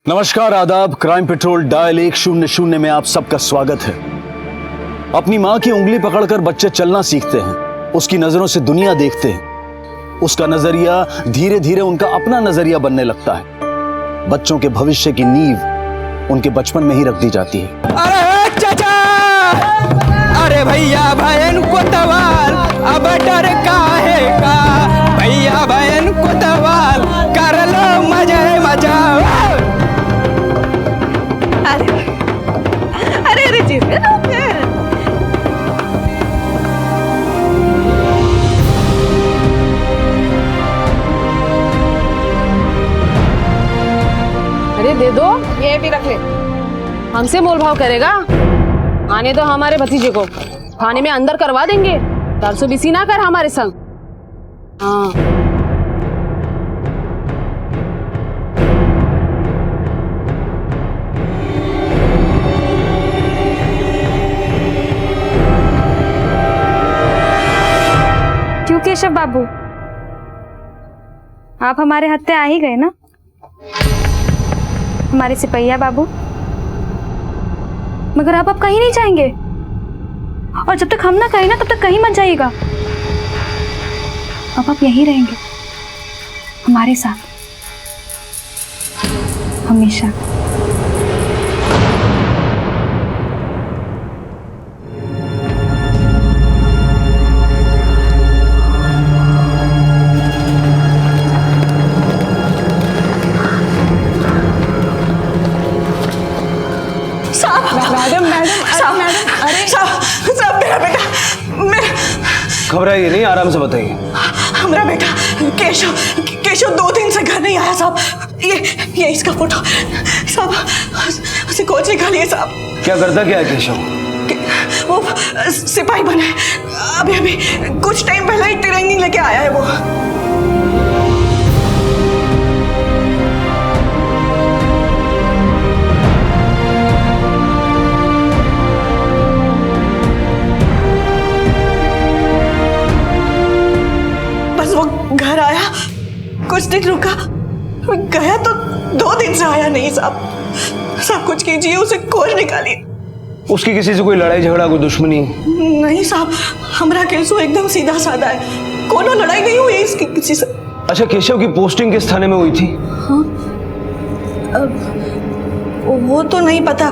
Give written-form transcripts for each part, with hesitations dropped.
नमस्कार, आदाब। Crime petrol dial 100 में आप सबका स्वागत है। अपनी माँ की उंगली पकड़कर बच्चे चलना सीखते हैं, उसकी नजरों से दुनिया देखते हैं, उसका नजरिया धीरे धीरे उनका अपना नजरिया बनने लगता है। बच्चों के भविष्य की नींव उनके बचपन में ही रख दी जाती है। अरे चाचा, अरे भैया बहन को तवाल, अब डर काहे का, भैया बहन को तवाल, कर लो मजा मजा। अरे अरे चीज अरे दे दो, ये भी रख ले। हमसे मोल भाव करेगा? आने दो हमारे भतीजे को, थाने में अंदर करवा देंगे। तरसो बिसी ना कर हमारे संग। हाँ क्यों केशव बाबू, आप हमारे हत्थे आ ही गए ना, हमारे सिपहिया बाबू। मगर अब आप कहीं नहीं जाएंगे, और जब तक हम ना कहें ना तब तक कहीं मत जाइएगा। अब आप यहीं रहेंगे हमारे साथ हमेशा। घबराइए नहीं, आराम से बताइए। हमारा बेटा केशव केशव 2 दिन से घर नहीं आया साहब। ये इसका फोटो साहब, उसे कोच निकालिए साहब। क्या करता क्या है केशव? वो सिपाही बना है, अभी कुछ टाइम पहले ही ट्रेनिंग लेके आया है वो। घर आया, कुछ दिन रुका, गया तो 2 दिन से आया नहीं साहब। सब कुछ कीजिए, उसे खोज निकालिए। उसकी किसी से कोई लड़ाई झगड़ा, कोई दुश्मनी? नहीं साहब, हमारा केसो एकदम सीधा साधा है, कोनो लड़ाई नहीं हुई इसकी किसी से। अच्छा, केशव की पोस्टिंग किस थाने में हुई थी? हाँ, वो तो नहीं पता,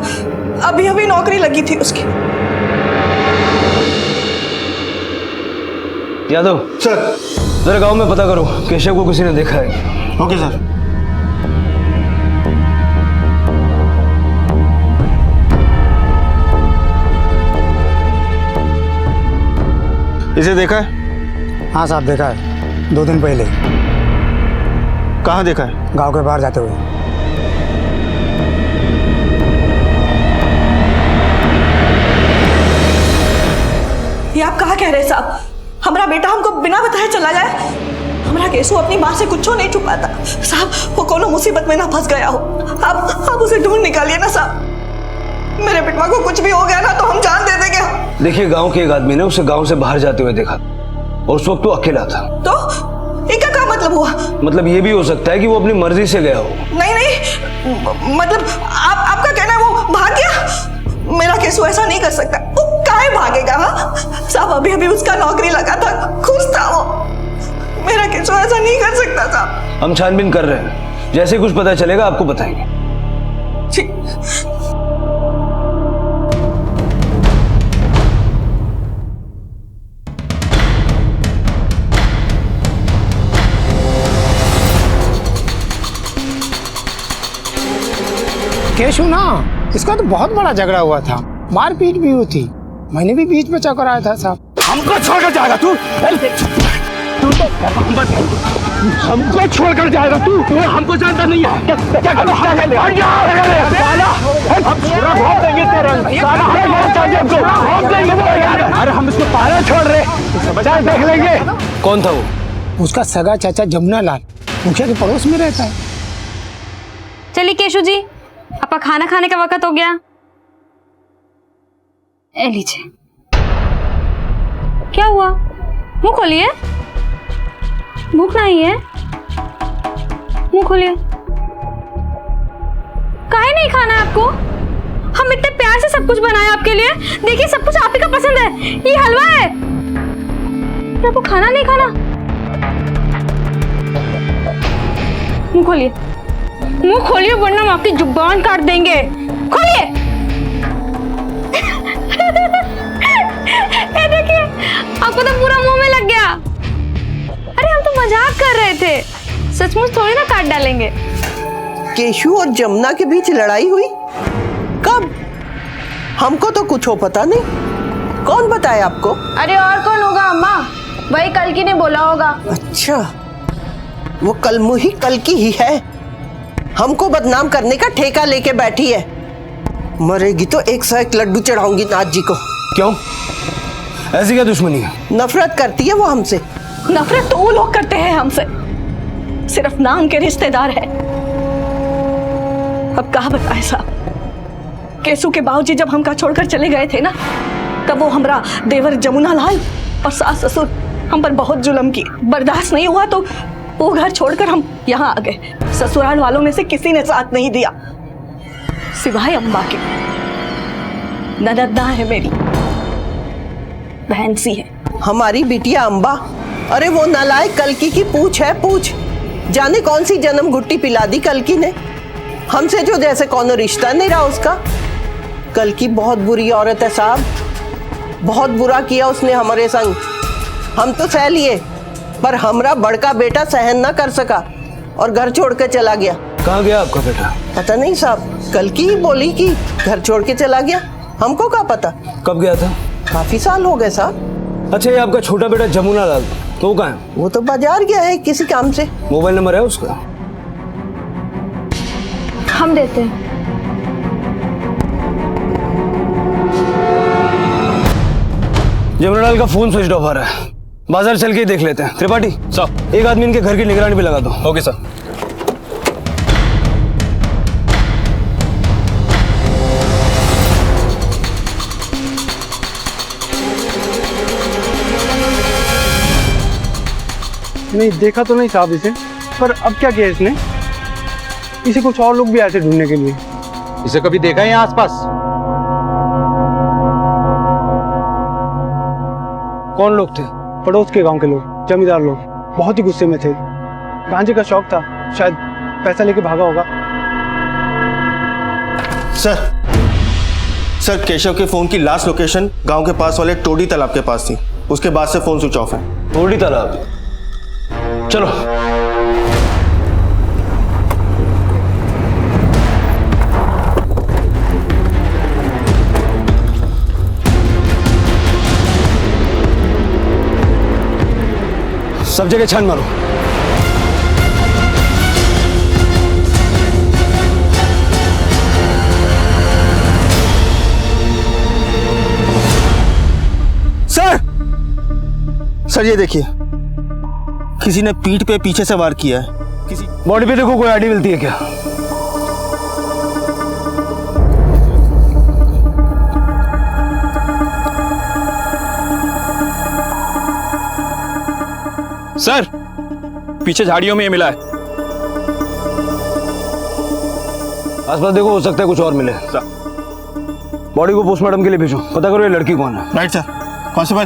अभी नौकरी लगी थी उसकी। यादव सर, जरा गांव में पता करो केशव को किसी ने देखा है। Okay sir. इसे देखा है? हाँ साहब, देखा है, 2 दिन पहले। कहाँ देखा है? गांव के बाहर जाते हुए। ये आप कहाँ कह रहे हैं साहब? हमारा बेटा हमको बिना बताए चला गया। हमारा केसु अपनी माँ से कुछ नहीं छुपाता साहब, वो कोनो मुसीबत में ना फंस गया हो। आप उसे ढूंढ निकालिए ना साहब। मेरे बेटवा को कुछ भी हो गया ना तो हम जान दे देंगे। देखिए, गांव के एक आदमी ने उसे गांव से बाहर जाते हुए देखा, और उस वक्त वो अकेला था। तो इसका क्या मतलब हुआ? मतलब ये भी हो सकता है कि वो अपनी मर्जी से गया हो। नहीं, मतलब आपका कहना है वो भाग गया? मेरा केसु ऐसा नहीं कर सकता। वो काहे भागेगा? हाँ साहब, अभी उसका नौकरी लगा था, खुश था वो। मेरा केसु ऐसा नहीं कर सकता साहब। हम छानबीन कर रहे हैं, जैसे कुछ पता चलेगा आपको बताएंगे। ठीक। केशव ना, इसका तो बहुत बड़ा झगड़ा हुआ था, मारपीट भी हुई थी। मैंने भी बीच में चक्कर आया था साहब। हमको छोड़कर जाएगा तू? हमको छोड़कर जाएगा तू? हमको जानता नहीं है क्या करता है? अरे हम इसको पाला छोड़ रहे, बजाय देख लेंगे। कौन था वो? उसका सगा चाचा जमुना लाल मुखिया के पड़ोस में रहता है। चलिए केशव जी, आपका खाना खाने का वक्त हो गया। ए लीजिए। क्या हुआ? मुंह खोलिए। भूख नहीं है? मुंह खोलिए। बनाना है आपको? हम इतने प्यार से सब कुछ बनाया आपके लिए। देखिए सब कुछ आप ही का पसंद है। ये हलवा है। आपको खाना नहीं खाना? मुंह खोलिए, मुंह खोलिए वरना हम आपकी जुबान काट देंगे। खोलिए। ये देखिए आपको तो पूरा मुंह में लग गया। अरे हम तो मजाक कर रहे थे, सचमुच थोड़ी ना काट डालेंगे। केशु और जमुना के बीच लड़ाई हुई? कब? हमको तो कुछ हो पता नहीं। कौन बताया आपको? अरे और कौन होगा अम्मा, वही कल्कि ने बोला होगा। अच्छा, वो कलमुही कल्कि ही है। हमको बदनाम करने का ठेका लेके बैठी है। मरेगी तो 101 लड्डू चढ़ाऊंगी नाथ जी को। क्यों, ऐसी क्या दुश्मनी है? नफरत करती है वो हमसे। नफरत तो वो लोग करते हैं हमसे, सिर्फ नाम के रिश्तेदार हैं। अब कहा बताए साहब, केसु के बाबूजी जब हमका छोड़कर चले गए थे ना, तब वो हमरा देवर जमुना लाल और सास ससुर हम पर बहुत जुल्म की। बर्दाश्त नहीं हुआ तो वो घर छोड़कर हम यहाँ आ गए। ससुराल वालों में से किसी ने साथ नहीं दिया सिवाय अम्बा के। ननद है मेरी, बहन सी है। हमारी बिटिया अम्बा? अरे वो नालायक कल्कि की पूछ है, पूछ। जाने कौन सी जन्म घुट्टी पिला दी कल्कि ने हमसे, जो जैसे कौन रिश्ता नहीं रहा उसका। कल्कि बहुत बुरी औरत है साहब, बहुत बुरा किया उसने हमारे संग। हम तो सह लिए, पर हमरा बड़का बेटा सहन ना कर सका और घर छोड़ के चला गया। कहाँ गया आपका बेटा? पता नहीं साहब, कल्कि ही बोली कि घर छोड़ के चला गया। हमको क्या पता। कब गया था? काफी साल हो गए साहब। अच्छा, ये आपका छोटा बेटा जमुना लाल, तो वो कहाँ है? वो तो बाजार गया है किसी काम से। मोबाइल नंबर है उसका? हम देते हैं। जमुना लाल का फोन स्विच ऑफ आ रहा है, बाजार चल के ही देख लेते हैं। त्रिपाठी साहब, एक आदमी इनके घर की निगरानी भी लगा दो। Okay sir. नहीं देखा तो नहीं साहब इसे, पर अब क्या किया इसने? इसे कुछ और लोग भी आए थे ढूंढने के लिए। इसे कभी देखा है यहाँ आसपास? कौन लोग थे? पड़ोस के गांव के लोग, जमींदार लोग। बहुत ही गुस्से में थे। गांजे का शौक था, शायद पैसा लेके भागा होगा। सर केशव के फोन की लास्ट लोकेशन गांव के पास वाले टोडी तालाब के पास थी। उसके बाद से फोन स्विच ऑफ है। टोडी तालाब, चलो। सब जगह छान मारो। सर ये देखिए, किसी ने पीठ पे पीछे से वार किया है। किसी बॉडी पे देखो, कोई आईडी मिलती है क्या? सर, पीछे झाड़ियों में ये मिला है। आसपास देखो, हो सकता है कुछ और मिले। बॉडी को पोस्टमार्टम के लिए भेजो, पता करो ये लड़की कौन है। Right sir. कांस्टेबल,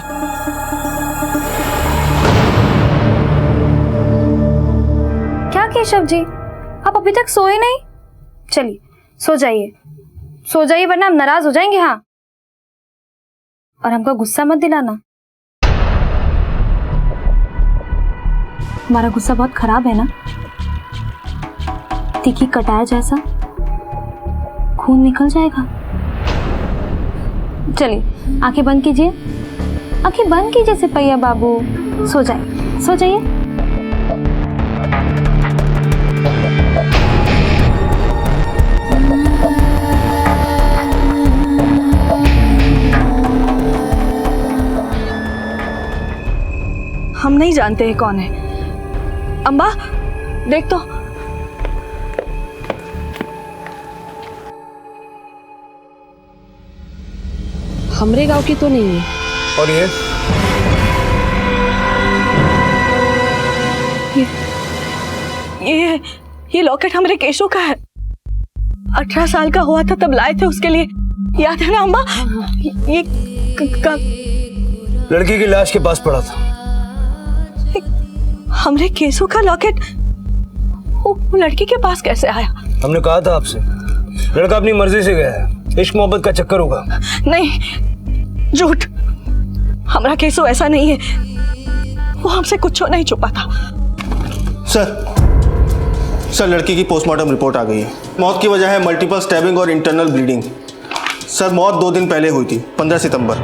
क्या केशव जी, आप अभी तक सोए नहीं? चलिए सो जाइए, सो जाइए वरना हम नाराज हो जाएंगे। हाँ, और हमको गुस्सा मत दिलाना। हमारा गुस्सा बहुत खराब है ना, तीखी कटाया जैसा, खून निकल जाएगा। चलिए आंखें बंद कीजिए, आंखें बंद कीजिए सिपैया बाबू। सो जाइए, सो जाइए। हम नहीं जानते हैं कौन है। अम्बा देख तो। हमरे गांव की तो नहीं है। और ये लॉकेट हमारे केशव का है। 18 साल का हुआ था तब लाए थे उसके लिए, याद है ना अम्मा? ये लड़की की लाश के पास पड़ा था। हमरे केसू का लॉकेट वो लड़की के पास कैसे आया? हमने कहा था आपसे, लड़का अपनी मर्जी से गया है, इश्क मोहब्बत का चक्कर होगा। नहीं, झूठ। हमारा केसू ऐसा नहीं है, वो हमसे कुछ नहीं छुपा था। सर लड़की की पोस्टमार्टम रिपोर्ट आ गई है। मौत की वजह है मल्टीपल स्टैबिंग और इंटरनल ब्लीडिंग। सर मौत 2 दिन पहले हुई थी, 15 सितंबर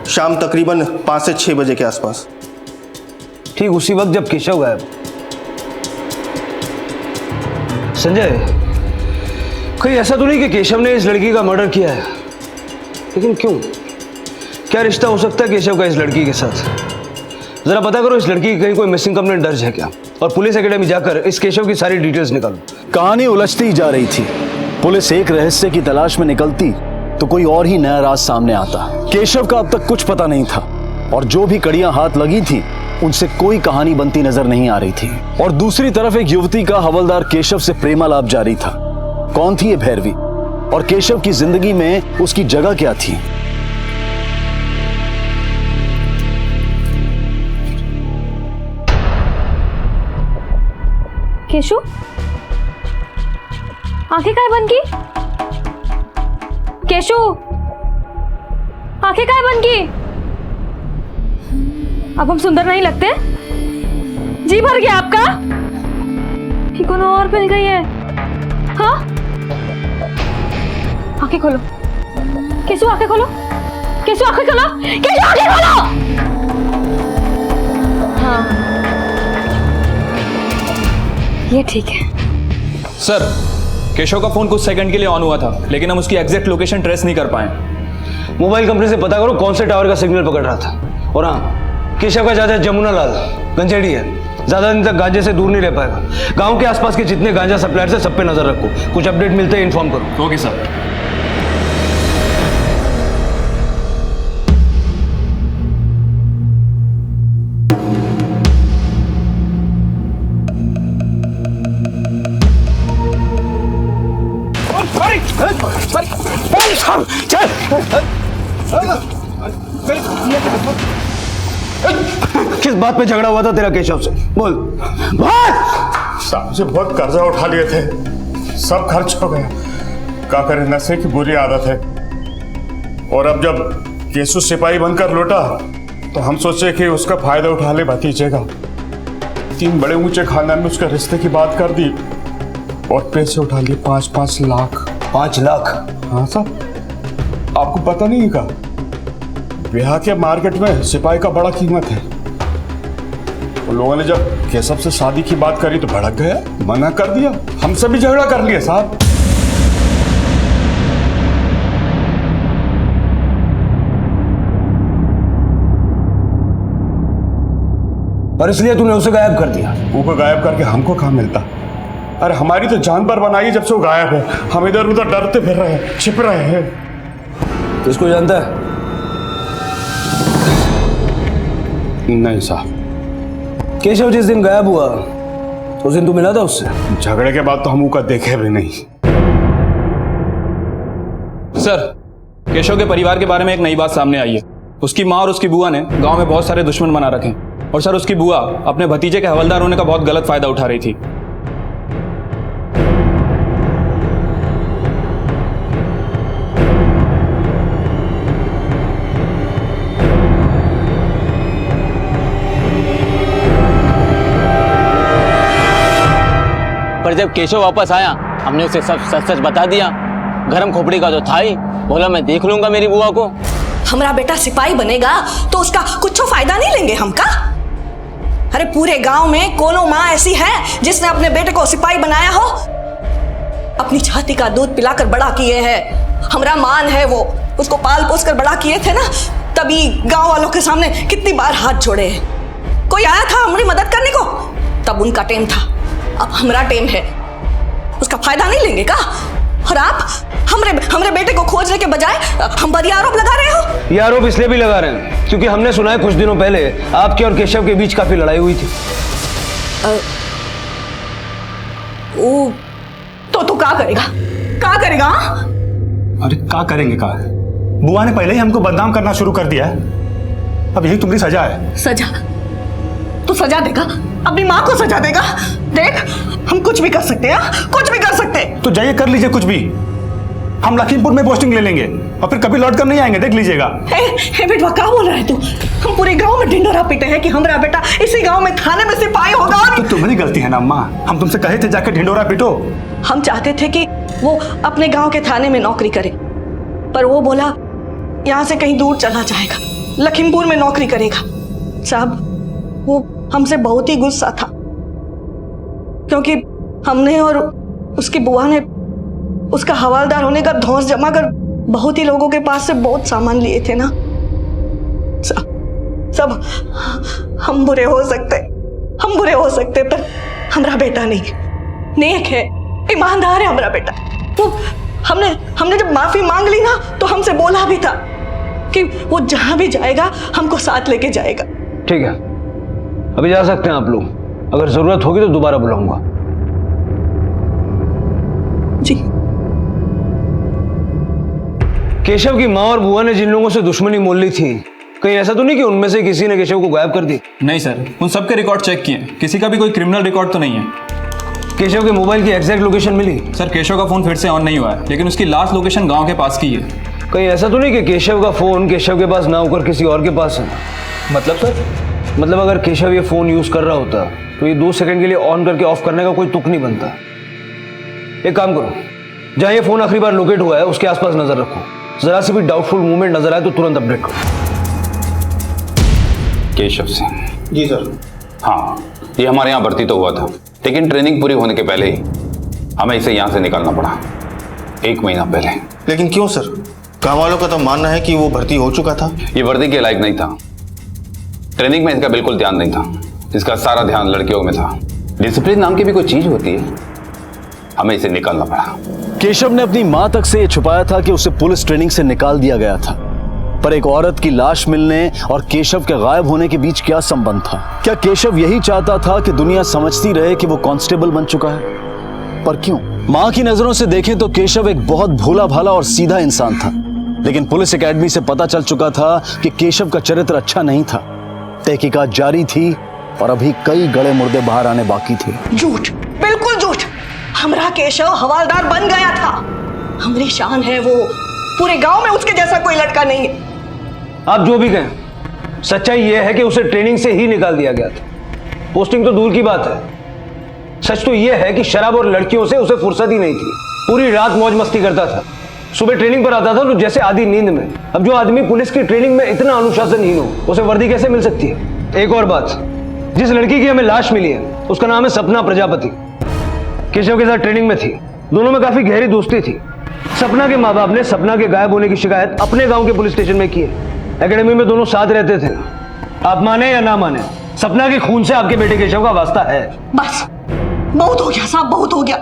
शाम तकरीबन 5 से 6 बजे के आसपास। ठीक उसी वक्त जब केशव गायब। संजय, कहीं ऐसा तो नहीं कि केशव ने इस लड़की का मर्डर किया है? लेकिन क्यों? क्या रिश्ता हो सकता है केशव का इस लड़की के साथ? जरा पता करो इस लड़की की कहीं कोई मिसिंग कंप्लेंट दर्ज है क्या, और पुलिस एकेडमी जाकर इस केशव की सारी डिटेल्स निकालो। कहानी उलझती ही जा रही थी। पुलिस एक रहस्य की तलाश में निकलती तो कोई और ही नया राज सामने आता। केशव का अब तक कुछ पता नहीं था, और जो भी कड़ियां हाथ लगी थी उनसे कोई कहानी बनती नजर नहीं आ रही थी। और दूसरी तरफ एक युवती का हवलदार केशव से प्रेमालाप जारी था। कौन थी ये भैरवी, और केशव की जिंदगी में उसकी जगह क्या थी? केशु, आंखें काय बंद की? केशु, आंखें काय बंद की? अब हम सुंदर नहीं लगते? जी भर गया आपका? कि कोनो और मिल गई है? हाँ? आंखें खोलो। केशु आंखें खोलो। केशु आंखें खोलो। केशु आंखें खोलो। हाँ, ये ठीक है। सर केशव का फोन कुछ सेकंड के लिए ऑन हुआ था, लेकिन हम उसकी एग्जैक्ट लोकेशन ट्रेस नहीं कर पाए। मोबाइल कंपनी से पता करो कौन से टावर का सिग्नल पकड़ रहा था। और हाँ, केशव का चाचा जमुना लाल गंजेड़ी है, ज्यादा दिन तक गांजे से दूर नहीं रह पाएगा। गांव के आसपास के जितने गांजा सप्लायर्स हैं सब पे नजर रखो, कुछ अपडेट मिलते ही इन्फॉर्म करो। Okay sir. किस बात पे झगड़ा हुआ था तेरा केशव से? बोल बोल। साहब से बहुत कर्जा उठा लिए थे, सब खर्च हो गया। क्या करें, नशे की बुरी आदत है। और अब जब केशव सिपाही बनकर लौटा तो हम सोचे कि उसका फायदा उठा ले भतीजे का। 3 बड़े ऊंचे खानदान में उसके रिश्ते की बात कर दी और पैसे उठा लिए 5-5 लाख। 5 लाख? हाँ साहब, आपको पता नहीं का, बिहार के मार्केट में सिपाही का बड़ा कीमत है। तो लोगों ने जब केशव से शादी की बात करी तो भड़क गया, मना कर दिया, हमसे भी झगड़ा कर लिया साहब। और इसलिए तूने उसे गायब कर दिया? वो गायब करके हमको कहाँ मिलता? अरे हमारी तो जान पर बनाई जब से वो गायब है। हम इधर उधर डरते फिर रहे हैं, छिप रहे हैं। किसको जानता है? नहीं साहब। केशव जिस दिन गायब हुआ उस दिन तू मिला था उससे? झगड़े के बाद तो हम उसका देखे भी नहीं। सर केशव के परिवार के बारे में एक नई बात सामने आई है। उसकी माँ और उसकी बुआ ने गांव में बहुत सारे दुश्मन बना रखे हैं। और सर उसकी बुआ अपने भतीजे के हवलदार होने का बहुत गलत फायदा उठा रही थी। पर जब केशव वापस आया हमने उसे सब सच सच बता दिया। गरम खोपड़ी का तो था ही, बोला मैं देख लूंगा मेरी बुआ को। हमारा बेटा सिपाही बनेगा तो उसका कुछ फायदा नहीं लेंगे हम का? अरे पूरे गांव में कोनो माँ ऐसी है जिसने अपने बेटे को सिपाही बनाया हो? अपनी छाती का दूध पिलाकर बड़ा किए हैं। हमारा मान है वो, उसको पाल पोस कर बड़ा किए थे ना, तभी गांव वालों के सामने कितनी बार हाथ जोड़े हैं। कोई आया था हमारी मदद करने को? तब उनका टेम था, अब हमारा टेम है। उसका फायदा नहीं लेंगे का? और आप हमरे बेटे को खोजने के बजाय हम पर आरोप लगा रहे हो। ये आरोप इसलिए भी लगा रहे हैं क्योंकि हमने सुना है कुछ दिनों पहले आपके और केशव के बीच काफी लड़ाई हुई थी। तो तू क्या करेगा? क्या करेगा? अरे क्या करेंगे का? बुआ ने पहले ही हमको बदनाम करना शुरू कर दिया है। अब यही तुम्हारी सजा है। सजा? तू सजा देगा? अपनी माँ को सजा देगा? देख, हम कुछ भी कर सकते हैं, कुछ भी कर सकते हैं। तो जाइए कर लीजिए कुछ भी। हम लखीमपुर में पोस्टिंग ले लेंगे और फिर कभी लौट कर नहीं आएंगे, देख लीजिएगा। हे बेटवा, क्या बोल रहा है तू? हम पूरे गांव में ढिंडोरा पीटे हैं कि हमारा बेटा इसी गांव में थाने में सिपाही होगा। तो तुम्हारी गलती है ना अम्मा, हम तुमसे कहे थे जाकर ढिंडोरा पीटो। हम चाहते थे कि वो अपने गांव के थाने में नौकरी करे, पर वो बोला यहाँ से कहीं दूर चला जाएगा, लखीमपुर में नौकरी करेगा। साहब, वो हमसे बहुत ही गुस्सा था क्योंकि हमने और उसकी बुआ ने उसका हवालदार होने का धौंस जमा कर बहुत ही लोगों के पास से बहुत सामान लिए थे ना। सब हम बुरे हो सकते, पर हमारा बेटा नहीं, नेक है, ईमानदार है हमारा बेटा। वो हमने जब माफी मांग ली ना तो हमसे बोला भी था कि वो जहां भी जाएगा हमको साथ लेके जाएगा। ठीक है, अभी जा सकते हैं आप लोग। अगर जरूरत होगी तो दोबारा बुलाऊंगा। जी। केशव की माँ और बुआ ने जिन लोगों से दुश्मनी मोल ली थी, कहीं ऐसा तो नहीं कि उनमें से किसी ने केशव को गायब कर दी? नहीं सर, उन सबके रिकॉर्ड चेक किए, किसी का भी कोई क्रिमिनल रिकॉर्ड तो नहीं है। केशव के मोबाइल की एग्जैक्ट लोकेशन मिली? सर, केशव का फोन फिर से ऑन नहीं हुआ है, लेकिन उसकी लास्ट लोकेशन गांव के पास की है। कहीं ऐसा तो नहीं कि केशव का फोन केशव के पास ना होकर किसी और के पास है? मतलब सर? मतलब अगर केशव ये फोन यूज कर रहा होता तो ये 2 सेकंड के लिए ऑन करके ऑफ करने का कोई तुक नहीं बनता। एक काम करो, जहां ये फोन आखिरी बार लोकेट हुआ है उसके आसपास नजर रखो, जरा सी भी डाउटफुल मूवमेंट नजर आए तो तुरंत अपडेट करो। केशव सिंह? जी सर। हाँ, ये हमारे यहाँ भर्ती तो हुआ था, लेकिन ट्रेनिंग पूरी होने के पहले ही हमें इसे यहाँ से निकालना पड़ा, 1 महीना पहले। लेकिन क्यों सर? गाँव वालों का तो मानना है कि वो भर्ती हो चुका था। ये वर्दी के लायक नहीं था, ट्रेनिंग में इसका बिल्कुल ध्यान नहीं था, इसका सारा ध्यान लड़कियों में था। डिसिप्लिन नाम की भी कोई चीज होती है, हमें इसे निकालना पड़ा। केशव ने अपनी मां तक से यह छुपाया था कि उसे पुलिस ट्रेनिंग से निकाल दिया गया था, पर एक औरत की लाश मिलने और केशव के गायब होने के बीच क्या संबंध था? क्या केशव यही चाहता था कि दुनिया समझती रहे कि वो कांस्टेबल बन चुका है? पर क्यों? मां की नजरों से देखें तो केशव एक बहुत भोला भाला और सीधा इंसान था, लेकिन पुलिस एकेडमी से पता चल चुका था कि केशव का चरित्र अच्छा नहीं था। तहकीकात जारी थी और अभी कई गड़े मुर्दे बाहर आने बाकी थे। झूठ, बिल्कुल झूठ। हमरा केशव हवालदार बन गया था, हमारी शान है वो, पूरे गांव में उसके जैसा कोई लड़का नहीं है। आप जो भी कहें, सच्चाई यह है कि उसे ट्रेनिंग से ही निकाल दिया गया था। पोस्टिंग तो दूर की बात है, सच तो यह है कि शराब और लड़कियों से उसे फुर्सत ही नहीं थी। पूरी रात मौज मस्ती करता था, सुबह ट्रेनिंग पर आता था तो जैसे आधी नींद में। अब जो आदमी पुलिस की ट्रेनिंग में इतना अनुशासनहीन हो, उसे वर्दी कैसे मिल सकती है? एक और बात, जिस लड़की की हमें लाश मिली है उसका नाम है सपना प्रजापति। केशव के साथ ट्रेनिंग में थी, दोनों में काफी गहरी दोस्ती थी। सपना के माँ बाप ने सपना के गायब होने की शिकायत अपने गांव के पुलिस स्टेशन में की है। एकेडमी में दोनों साथ रहते थे। आप माने या ना माने, सपना के खून से आपके बेटे केशव का वास्ता है। बस बहुत हो गया साहब, बहुत हो गया।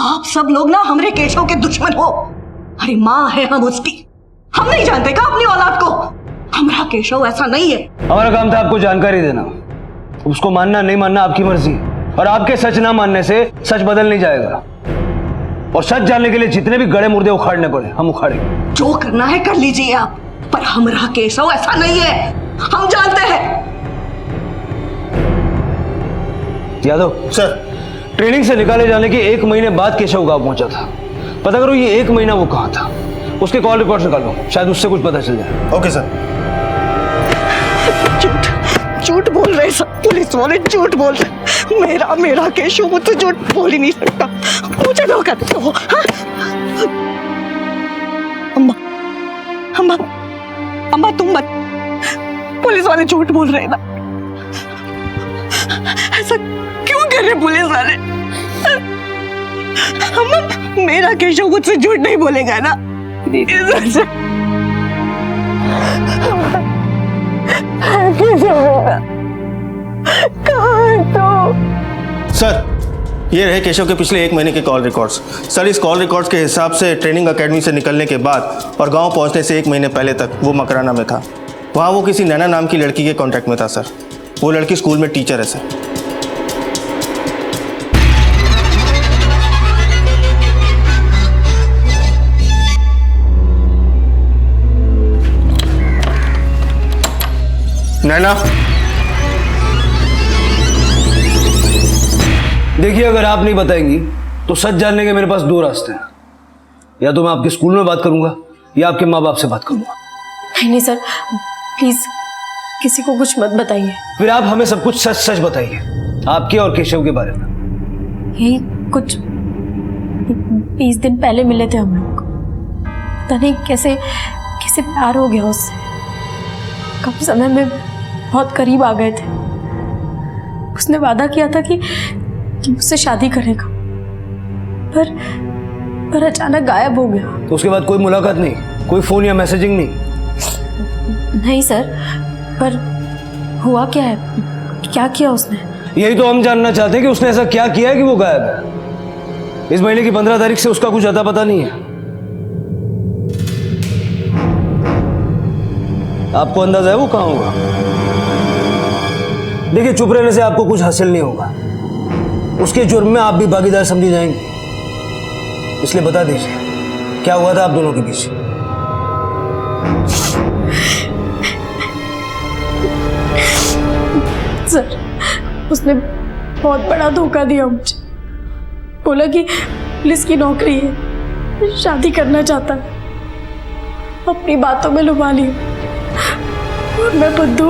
आप सब लोग ना हमारे केशव के दुश्मन हो। अरे माँ है हम उसकी, हम नहीं जानते का अपनी औलाद को? हमारा केशव ऐसा नहीं है। हमारा काम था आपको जानकारी देना, उसको मानना नहीं मानना आपकी मर्जी, और आपके सच ना मानने से सच बदल नहीं जाएगा। और सच जानने के लिए जितने भी गड़े मुर्दे उखाड़ने पड़े हम उखाड़ेंगे। जो करना है कर लीजिए आप, पर हमारा केशव ऐसा नहीं है, हम जानते हैं। यादव सर, ट्रेनिंग से निकाले जाने के 1 महीने बाद केशव गांव पहुंचा था। पता करो ये 1 महीना वो कहां था, उसके कॉल रिकॉर्ड निकालो, शायद उससे कुछ पता चल जाए। Okay sir. झूठ बोल रहे सब पुलिस वाले, झूठ बोल रहे। मेरा केशव मुझसे झूठ बोल ही नहीं सकता, मुझे धोखा देते हो। अम्मा तुम मत, पुलिस वाले झूठ बोल रहे ना। ऐसा क्यों कर रहे पुलिस वाले? अम्मा, मेरा केशव मुझसे झूठ नहीं बोलेगा ना? सर, ये रहे केशव के पिछले 1 महीने के कॉल रिकॉर्ड्स। सर, इस कॉल रिकॉर्ड्स के हिसाब से ट्रेनिंग एकेडमी से निकलने के बाद और गांव पहुंचने से 1 महीने पहले तक वो मकराना में था। वहाँ वो किसी नैना नाम की लड़की के कांटेक्ट में था सर। वो लड़की स्कूल में टीचर है सर। नैना, देखिए, अगर आप नहीं बताएंगी तो सच जानने के मेरे पास दो रास्ते हैं। या तो मैं आपके स्कूल में बात करूंगा या आपके माँ बाप से बात करूंगा। नहीं सर, प्लीज किसी को कुछ मत बताइए। फिर आप हमें सब कुछ सच सच बताइए, आपके और केशव के बारे में। यही कुछ 20 दिन पहले मिले थे हम लोग। पता नहीं कैसे कैसे प्यार हो गया उससे। कम समय में बहुत करीब आ गए थे। उसने वादा किया था कि मुझसे शादी करेगा, पर अचानक गायब हो गया। तो उसके बाद कोई मुलाकात नहीं, कोई फोन या मैसेजिंग नहीं? नहीं सर, पर हुआ क्या है, क्या किया उसने? यही तो हम जानना चाहते हैं कि उसने ऐसा क्या किया है कि वो गायब है। इस महीने की 15 तारीख से उसका कुछ अता पता नहीं है। आपको अंदाजा है वो कहां होगा? देखिए, चुप रहने से आपको कुछ हासिल नहीं होगा। उसके जुर्म में आप भी भागीदार समझी जाएंगे। इसलिए बता दीजिए, क्या हुआ था आप दोनों के बीच? सर, उसने बहुत बड़ा धोखा दिया मुझे। बोला कि पुलिस की नौकरी है, शादी करना चाहता है। अपनी बातों में लुभा लिया और मैं बुद्धू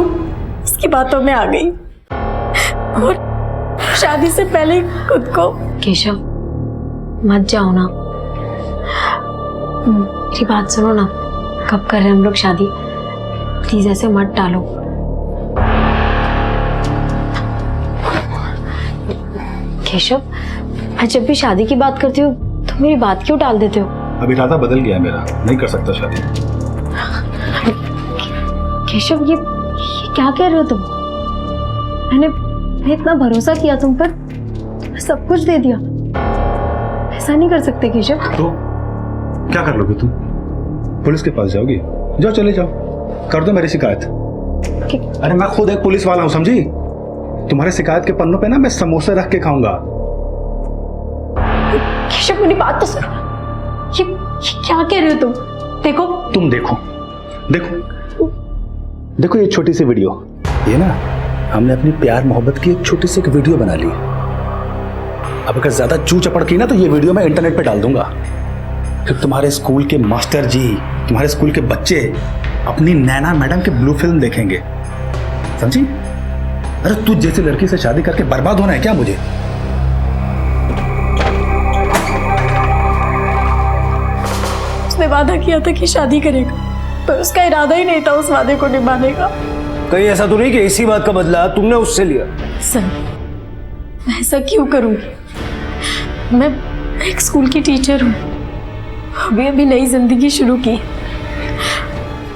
उसकी बातों में आ गई और शादी से पहले खुद को। केशव, मत जाओ ना, मेरी बात सुनो ना। कब कर रहे हैं हम लोग शादी? प्लीज ऐसे मत टालो। केशव, मैं जब भी शादी की बात करती हूँ तो मेरी बात क्यों टाल देते हो? अब इरादा बदल गया मेरा, नहीं कर सकता शादी। केशव, ये क्या कह रहे हो तुम? मैंने इतना भरोसा किया तुम पर, तुम्हें सब कुछ दे दिया। ऐसा नहीं कर सकते केशव। तो क्या कर लोगे तुम? पुलिस के पास जाओगी? जाओ, चले जाओ, कर दो मेरी शिकायत। अरे मैं खुद एक पुलिस वाला हूं, समझी? तुम्हारे शिकायत के पन्नों पे ना मैं समोसे रख के खाऊंगा। केशव, मेरी बात तो सुनो। ये क्या कह रहे हो तुम? देखो, तुम देखो देखो ये छोटी सी वीडियो, ये ना हमने अपनी प्यार मोहब्बत की एक छोटी सी एक वीडियो बना ली। अब अगर ज्यादा चू चपड़ की ना तो ये वीडियो मैं इंटरनेट पे डाल दूंगा। फिर तुम्हारे स्कूल के मास्टर जी, तुम्हारे स्कूल के बच्चे अपनी नैना मैडम की ब्लू फिल्म देखेंगे, समझी? अरे तू जैसी लड़की से शादी करके बर्बाद होना है क्या मुझे? उसने वादा किया था कि शादी करेगा, पर उसका इरादा ही नहीं था उस वादे को निभाने का। कहीं ऐसा तो नहीं कि इसी बात का बदला तुमने उससे लिया? सर, मैं ऐसा क्यों करूंगी? मैं एक स्कूल की टीचर हूँ, अभी नई जिंदगी शुरू की।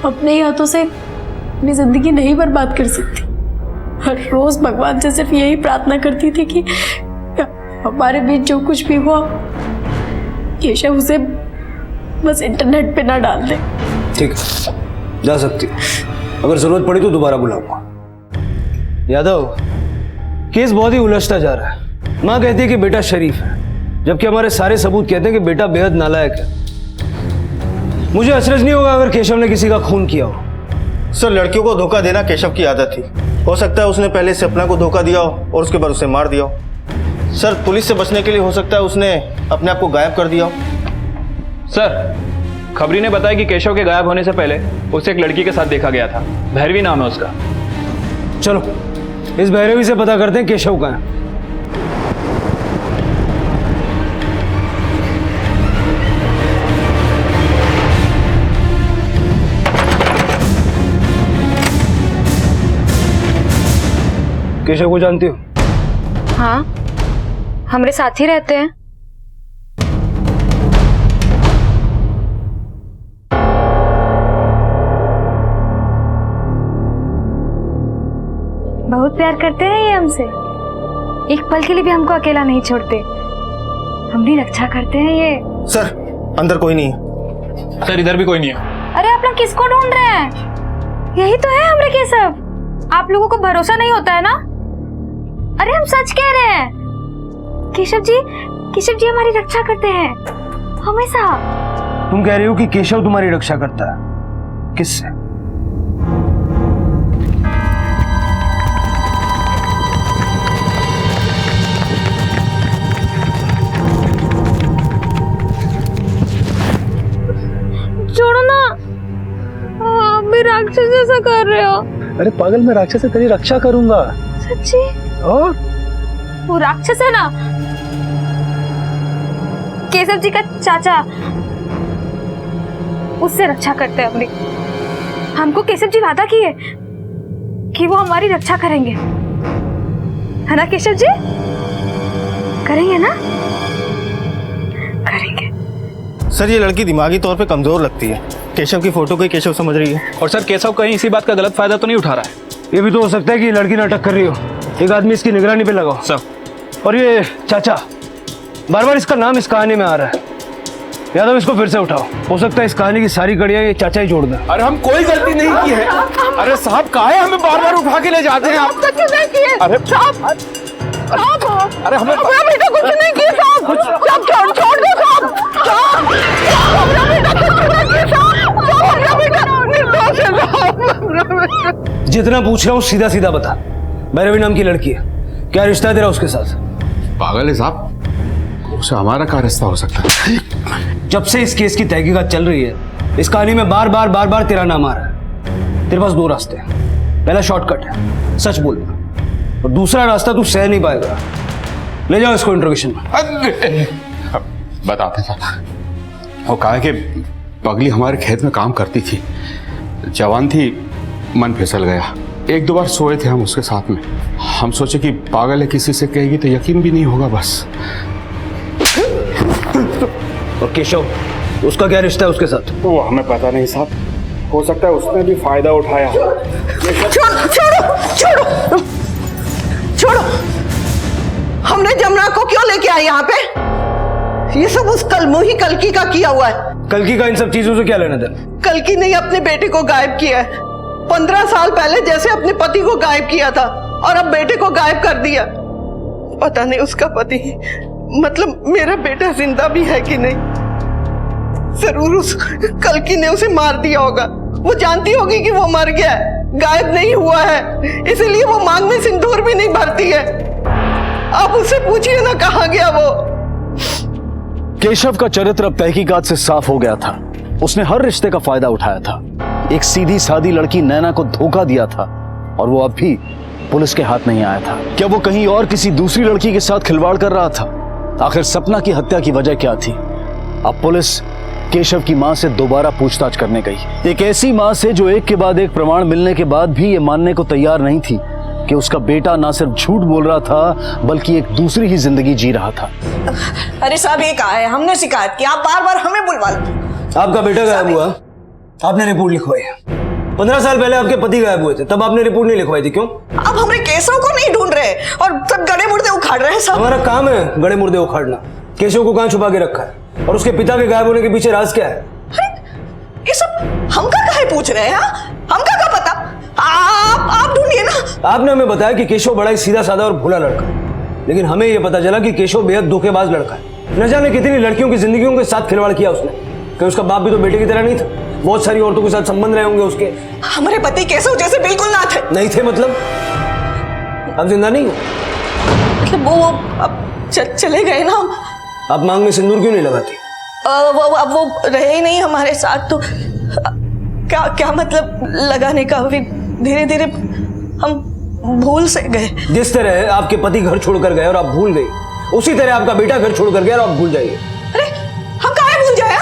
अपने ही हाथों से अपनी जिंदगी नहीं बर्बाद कर सकती। हर रोज भगवान से सिर्फ यही प्रार्थना करती थी कि हमारे बीच जो कुछ भी हुआ, केशव उसे बस इंटरनेट पे ना डाल दे। ठीक है, जा सकती। अगर जरूरत पड़ी तो दोबारा बुलाऊंगा। यादव, केस बहुत ही उलझता जा रहा है। माँ कहती है कि बेटा शरीफ है, जबकि हमारे सारे सबूत कहते हैं कि बेटा बेहद नालायक है। मुझे अचरज नहीं होगा अगर केशव ने किसी का खून किया हो। सर, लड़कियों को धोखा देना केशव की आदत थी। हो सकता है उसने पहले सपना को धोखा दिया हो और उसके बाद उसे मार दिया हो। सर, पुलिस से बचने के लिए हो सकता है उसने अपने आप को गायब कर दिया हो। सर, खबरी ने बताया कि केशव के गायब होने से पहले उसे एक लड़की के साथ देखा गया था। भैरवी नाम है उसका। चलो, इस भैरवी से पता करते हैं केशव कहाँ है। केशव को जानती हो? हाँ, हमारे साथ ही रहते हैं। बहुत प्यार करते हैं ये हमसे। एक पल के लिए भी हमको अकेला नहीं छोड़ते। हमारी रक्षा करते हैं ये। सर, अंदर कोई नहीं है। सर, इधर भी कोई नहीं है। अरे आप लोग किसको ढूंढ रहे हैं? यही तो है हमरे केशव। आप लोगों को भरोसा नहीं होता है ना? अरे हम सच कह रहे हैं। केशव जी हमारी रक्षा करते हैं हमेशा। तुम कह रही हो कि केशव तुम्हारी रक्षा करता है? किससे? कोई राक्षस जैसा कर रहे हो। अरे पागल, मैं राक्षस से तेरी रक्षा करूंगा। सच्ची? और वो राक्षस है ना, केशव जी का चाचा, उससे रक्षा करते हैं अपनी। हमको केशव जी वादा किए कि वो हमारी रक्षा करेंगे, है ना केशव जी? करेंगे ना? करेंगे। सर, ये लड़की दिमागी तौर पे कमजोर लगती है। केशव की फोटो को ही केशव समझ रही है। और सर केशव कहीं इसी बात का गलत फायदा तो नहीं उठा रहा है? ये भी तो हो सकता है कि ये लड़की नाटक कर रही हो। एक आदमी इसकी निगरानी पे लगाओ सर। और ये चाचा, बार बार इसका नाम इस कहानी में आ रहा है, यादव इसको फिर से उठाओ। हो सकता है इस कहानी की सारी कड़ियां ये चाचा ही जोड़ दें। अरे हम कोई गलती नहीं की है। अरे साहब काहे हमें बार बार उठा के ले जाते हैं आप? अरे साहब, अरे हमें बेटा कुछ नहीं किया साहब। साहब छोड़ दो साहब। जितना पूछ रहा हूँ सीधा सीधा बता, भैरवी नाम की लड़की है, क्या रिश्ता है तेरा उसके साथ? पागल है साहब, उससे हमारा क्या रिश्ता हो सकता है? जब से इस केस की तहकीकात चल रही है, इस कहानी में बार बार तेरा नाम आ रहा है। तेरे पास दो रास्ते हैं। पहला शॉर्टकट है, सच बोलना, और दूसरा रास्ता तू सह नहीं पाएगा। ले जाओ इसको इंट्रोगेशन में। बताते साहब, वो कहा कि पगली हमारे खेत में काम करती थी, जवान थी, मन फिसल गया। एक दो बार सोए थे हम उसके साथ में। हम सोचे कि पागल है, किसी से कहेगी तो यकीन भी नहीं होगा बस। और केशव, उसका क्या रिश्ता है उसके साथ? वो हमें पता नहीं साहब, हो सकता है उसने भी फायदा उठाया। छोड़ो, हमने जमुना को क्यों लेके आए यहाँ पे? ये सब उस कलमुही कल्की का किया हुआ है। कल्की का इन सब चीजों से क्या लेना देना? कल्की ने अपने बेटे को गायब किया है। 15 साल पहले जैसे अपने पति को गायब किया था, और अब बेटे को गायब कर दिया। पता नहीं उसका पति, मतलब मेरा बेटा जिंदा भी है कि नहीं। जरूर उस कल्की ने उसे मार दिया होगा। वो जानती होगी कि वो मर गया है, गायब नहीं हुआ है, इसीलिए वो मांग में सिंदूर भी नहीं भरती है। आप उससे पूछिए ना कहाँ गया वो। केशव का चरित्र अब तहकीकात से साफ हो गया था। उसने हर रिश्ते का फायदा उठाया था। एक सीधी सादी लड़की नैना को धोखा दिया था, और वो अब भी पुलिस के हाथ नहीं आया था। क्या वो कहीं और किसी दूसरी लड़की के साथ खिलवाड़ कर रहा था? आखिर सपना की हत्या की वजह क्या थी? अब पुलिस केशव की मां से दोबारा पूछताछ करने गई। एक ऐसी मां से जो एक के बाद एक प्रमाण मिलने के बाद भी ये मानने को तैयार नहीं थी कि उसका बेटा ना सिर्फ झूठ बोल रहा था, बल्कि एक दूसरी ही जिंदगी जी रहा था। अरे साहब ये कहा है, हमने शिकायत की, आप बार बार हमें बुलवा लो। आपका बेटा गायब हुआ, आपने रिपोर्ट लिखवाई। 15 साल पहले आपके पति गायब हुए थे, तब आपने रिपोर्ट नहीं लिखवाई थी, क्यों? अब हमारे केशव को नहीं ढूंढ रहे और सब गड़े मुर्दे उखाड़ रहे हैं सब। हमारा काम है गड़े मुर्दे उखाड़ना। केशव को कहाँ छुपा के रखा है, और उसके पिता के गायब होने के पीछे राज क्या है? ये सब हमका काहे पूछ रहे हैं? हमका क्या पता? आप ढूंढिए ना। आपने हमें बताया कि केशव बड़ा ही सीधा साधा और भोला लड़का है, लेकिन हमें यह पता चला कि केशव बेहद धोखेबाज लड़का है। न जाने कितनी लड़कियों की जिंदगियों के साथ खिलवाड़ किया उसने। कि उसका बाप भी तो बेटे की तरह नहीं था, बहुत सारी औरतों के साथ संबंध रहे होंगे उसके। हमारे पति केशव जैसे बिल्कुल ना थे। नहीं थे मतलब? अब जिंदा नहीं हो? मतलब वो अब चले गए ना। आप मांग में सिंदूर क्यों नहीं लगाती? अब वो रहे ही नहीं हमारे साथ, तो क्या मतलब लगाने का? अभी धीरे धीरे हम भूल से गए। जिस तरह आपके पति घर छोड़कर गए और आप भूल गई, उसी तरह आपका बेटा घर छोड़कर गया और आप भूल जाइए। अरे हम काहे भूल जाए?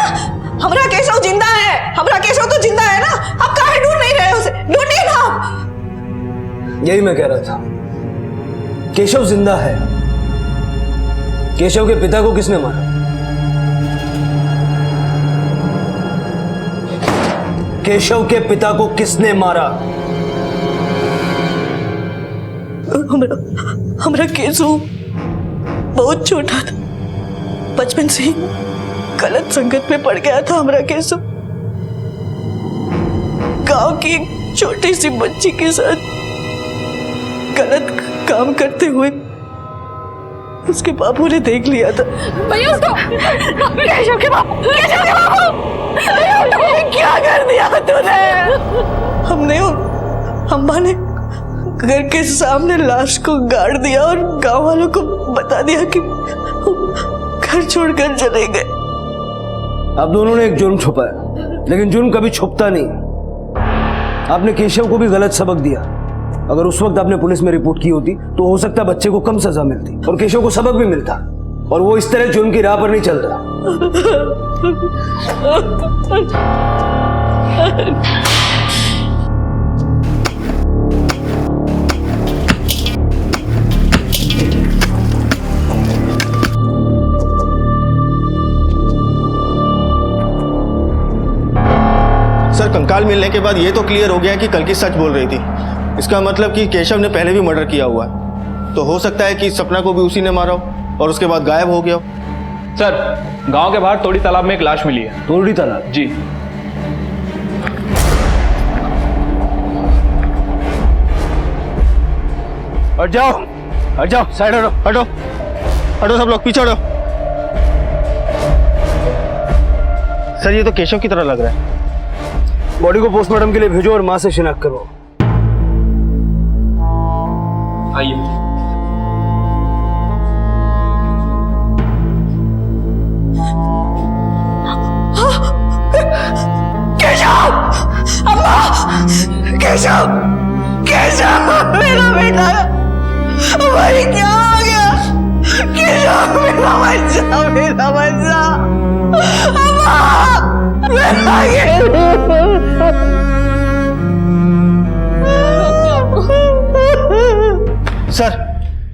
हमारा केशव जिंदा है, हमारा केशव तो जिंदा है ना। आप काहे ढूंढ नहीं रहे उसे? ढूंढिए ना आप। यही मैं कह रहा था, केशव जिंदा है। केशव के पिता को किसने मारा? केशव के पिता को किसने मारा? हमारा केशव बहुत छोटा था, बचपन से ही गलत संगत में पड़ गया था। हमारा केशव गांव की एक छोटी सी बच्ची के साथ गलत काम करते हुए उसके बापू ने देख लिया था। भैया उसको केशव के बापू क्या कर दिया तूने? हमने अम्मा ने घर के सामने लाश को गाड़ दिया और गांव वालों को बता दिया कि घर छोड़कर चले गए। आप दोनों ने एक जुर्म छुपाया, लेकिन जुर्म कभी छुपता नहीं। आपने केशव को भी गलत सबक दिया। अगर उस वक्त आपने पुलिस में रिपोर्ट की होती तो हो सकता बच्चे को कम सजा मिलती और केशव को सबक भी मिलता और वो इस तरह जुर्म की राह पर नहीं चलता। सर, कंकाल मिलने के बाद ये तो क्लियर हो गया कि कल्कि सच बोल रही थी। इसका मतलब कि केशव ने पहले भी मर्डर किया हुआ है। तो हो सकता है कि सपना को भी उसी ने मारा हो और उसके बाद गायब हो गया हो। सर, गांव के बाहर तोड़ी तालाब में एक लाश मिली है। तोड़ी तालाब? जी। हट जाओ, साइड हटो, सब लोग पीछे हटो। सर, ये तो केशव की तरह लग रहा है। बॉडी को पोस्टमार्टम के लिए भेजो और मां से शिनाख्त करो। आइए। केशव! अम्मा! केशव! केशव! मेरा बेटा! भाई क्या हो गया? केशव! मेरा बच्चा! अम्मा! मेरा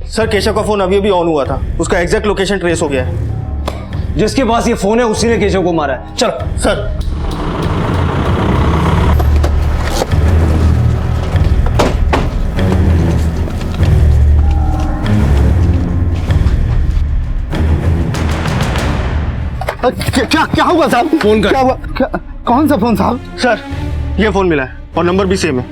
सर, केशव का फोन अभी अभी ऑन हुआ था। उसका एग्जैक्ट लोकेशन ट्रेस हो गया है। जिसके पास ये फोन है उसी ने केशव को मारा है। चलो। सर, क्या हुआ साहब? फोन कर। क्या हुआ? कौन सा फोन साहब? सर, ये फोन मिला है और नंबर भी सेम है।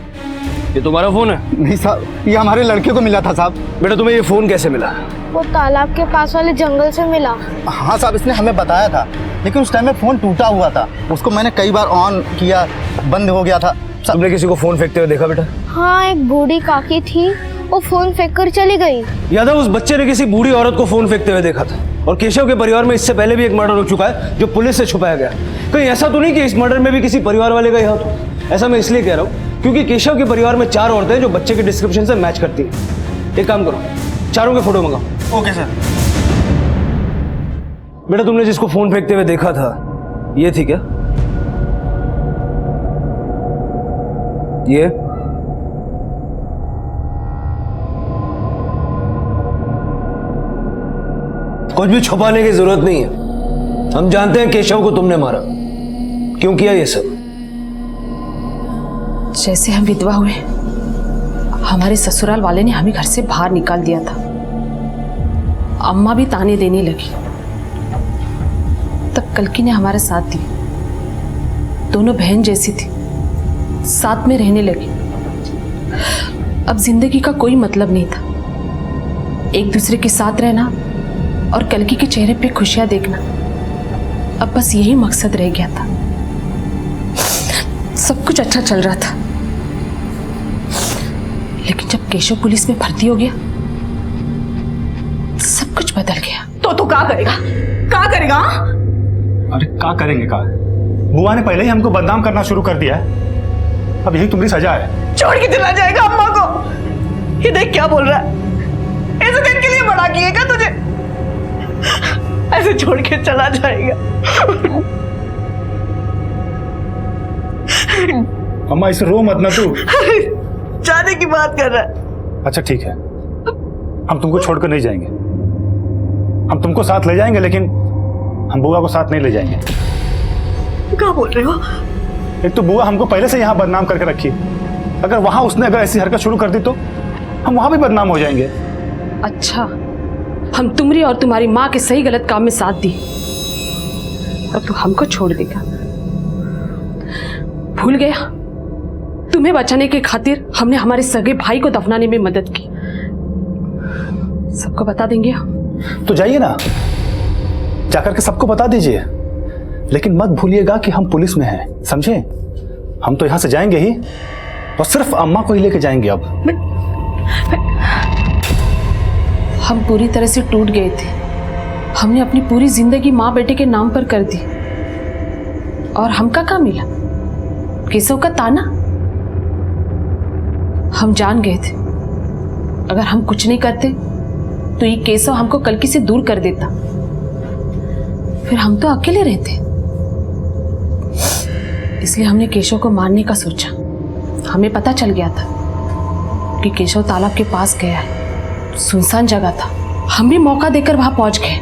ये तुम्हारा फोन है? नहीं साहब, ये हमारे लड़के को मिला था साहब। बेटा, तुम्हें ये फोन कैसे मिला? वो तालाब के पास वाले जंगल से मिला। हाँ साहब, इसने हमें बताया था, लेकिन उस टाइम में फोन टूटा हुआ था। उसको मैंने कई बार ऑन किया, बंद हो गया था। तुमने किसी को फोन फेंकते हुए देखा बेटा? हाँ, एक बूढ़ी काकी थी, वो फोन फेंक कर चली गई। यादव, उस बच्चे ने किसी बूढ़ी औरत को फोन फेंकते हुए देखा था। और केशव के परिवार में इससे पहले भी एक मर्डर हो चुका है जो पुलिस से छुपाया गया। कहीं ऐसा तो नहीं कि इस मर्डर में भी किसी परिवार वाले का ही हाथ हो? ऐसा मैं इसलिए कह रहा हूँ क्योंकि केशव के परिवार में 4 औरतें जो बच्चे के डिस्क्रिप्शन से मैच करती हैं। एक काम करो, चारों के फोटो मंगाओ। Okay sir. बेटा, तुमने जिसको फोन फेंकते हुए देखा था ये थी क्या? ये कुछ भी छुपाने की जरूरत नहीं है। हम जानते हैं केशव को तुमने मारा। क्यों किया ये सब? जैसे हम विधवा हुए हमारे ससुराल वाले ने हमें घर से बाहर निकाल दिया था। अम्मा भी ताने देने लगी। तब कल्कि ने हमारा साथ दिया। दोनों बहन जैसी थी, साथ में रहने लगी। अब जिंदगी का कोई मतलब नहीं था। एक दूसरे के साथ रहना और कल्कि के चेहरे पे खुशियां देखना, अब बस यही मकसद रह गया था। सब कुछ अच्छा चल रहा था, लेकिन जब केशव पुलिस में भर्ती हो गया सब कुछ बदल गया। तो तू क्या करेगा? क्या करेगा? अरे क्या करेंगे? का बुआ ने पहले ही हमको बदनाम करना शुरू कर दिया है। अब यही तुम्हारी सजा है। छोड़ के चला जाएगा अम्मा को? ये देख क्या बोल रहा है। ऐसे दिन के लिए बड़ा किएगा तुझे? ऐसे छोड़ के चला जाएगा? अम्मा, इसे रो मत ना तू। जाने की बात कर रहा है। अच्छा ठीक है, हम तुमको छोड़कर नहीं जाएंगे। हम तुमको साथ ले जाएंगे, लेकिन हम बुआ को साथ नहीं ले जाएंगे। क्या बोल रहे हो? एक तो बुआ हमको पहले से यहाँ बदनाम करके रखी। अगर वहां उसने ऐसी हरकत शुरू कर दी तो हम वहां भी बदनाम हो जाएंगे। अच्छा, हम तुम्हारी और तुम्हारी माँ के सही गलत काम में साथ दी और तू हमको छोड़ देगा? भूल गया? तुम्हें बचाने के खातिर हमने हमारे सगे भाई को दफनाने में मदद की। सबको बता देंगे। तो जाइए ना, जाकर के सबको बता दीजिए, लेकिन मत भूलिएगा कि हम पुलिस में हैं, समझे? हम तो यहां से जाएंगे ही और सिर्फ अम्मा को ही लेके जाएंगे। अब हम पूरी तरह से टूट गए थे। हमने अपनी पूरी जिंदगी माँ बेटे के नाम पर कर दी और हमका क्या मिला? केशव का ताना। हम जान गए थे अगर हम कुछ नहीं करते तो ये केशव हमको कल्कि से दूर कर देता, फिर हम तो अकेले रहते। इसलिए हमने केशव को मारने का सोचा। हमें पता चल गया था कि केशव तालाब के पास गया है, सुनसान जगह था। हम भी मौका देकर वहां पहुंच गए।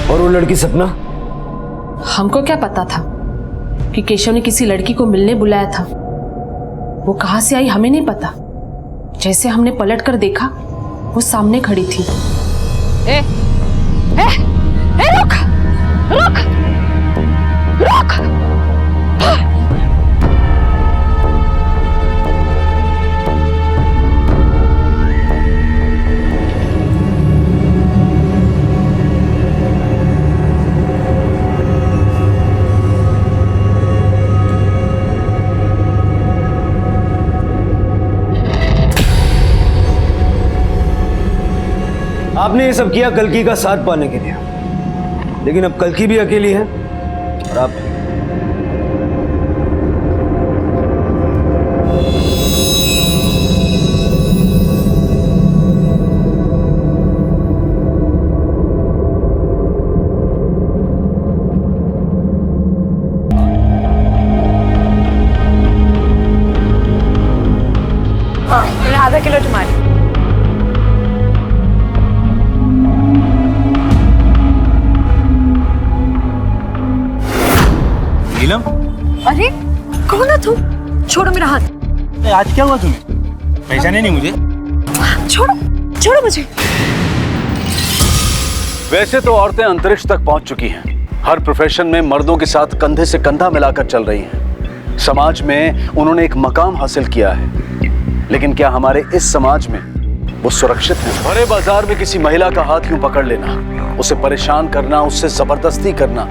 और वो लड़की सपना? हमको क्या पता था कि केशव ने किसी लड़की को मिलने बुलाया था। वो कहां से आई हमें नहीं पता। जैसे हमने पलट कर देखा वो सामने खड़ी थी। ए, ए, ए, रुक, रुक, रुक। आपने ये सब किया कल्कि का साथ पाने के लिए, लेकिन अब कल्कि भी अकेली है और आप आधा किलो टमाटर। नीलम, अरे कौन है तुम? छोड़ो मेरा हाथ। आज क्या हुआ तुम्हें? पहचाने नहीं मुझे? छोड़ो, छोड़ो मुझे। वैसे तो औरतें अंतरिक्ष तक पहुंच चुकी हैं। हर प्रोफेशन में मर्दों के साथ कंधे से कंधा मिलाकर चल रही हैं। समाज में उन्होंने एक मकाम हासिल किया है, लेकिन क्या हमारे इस समाज में वो सुरक्षित हैं? भरे बाजार में किसी महिला का हाथ यूं पकड़ लेना, उसे परेशान करना, उससे जबरदस्ती करना,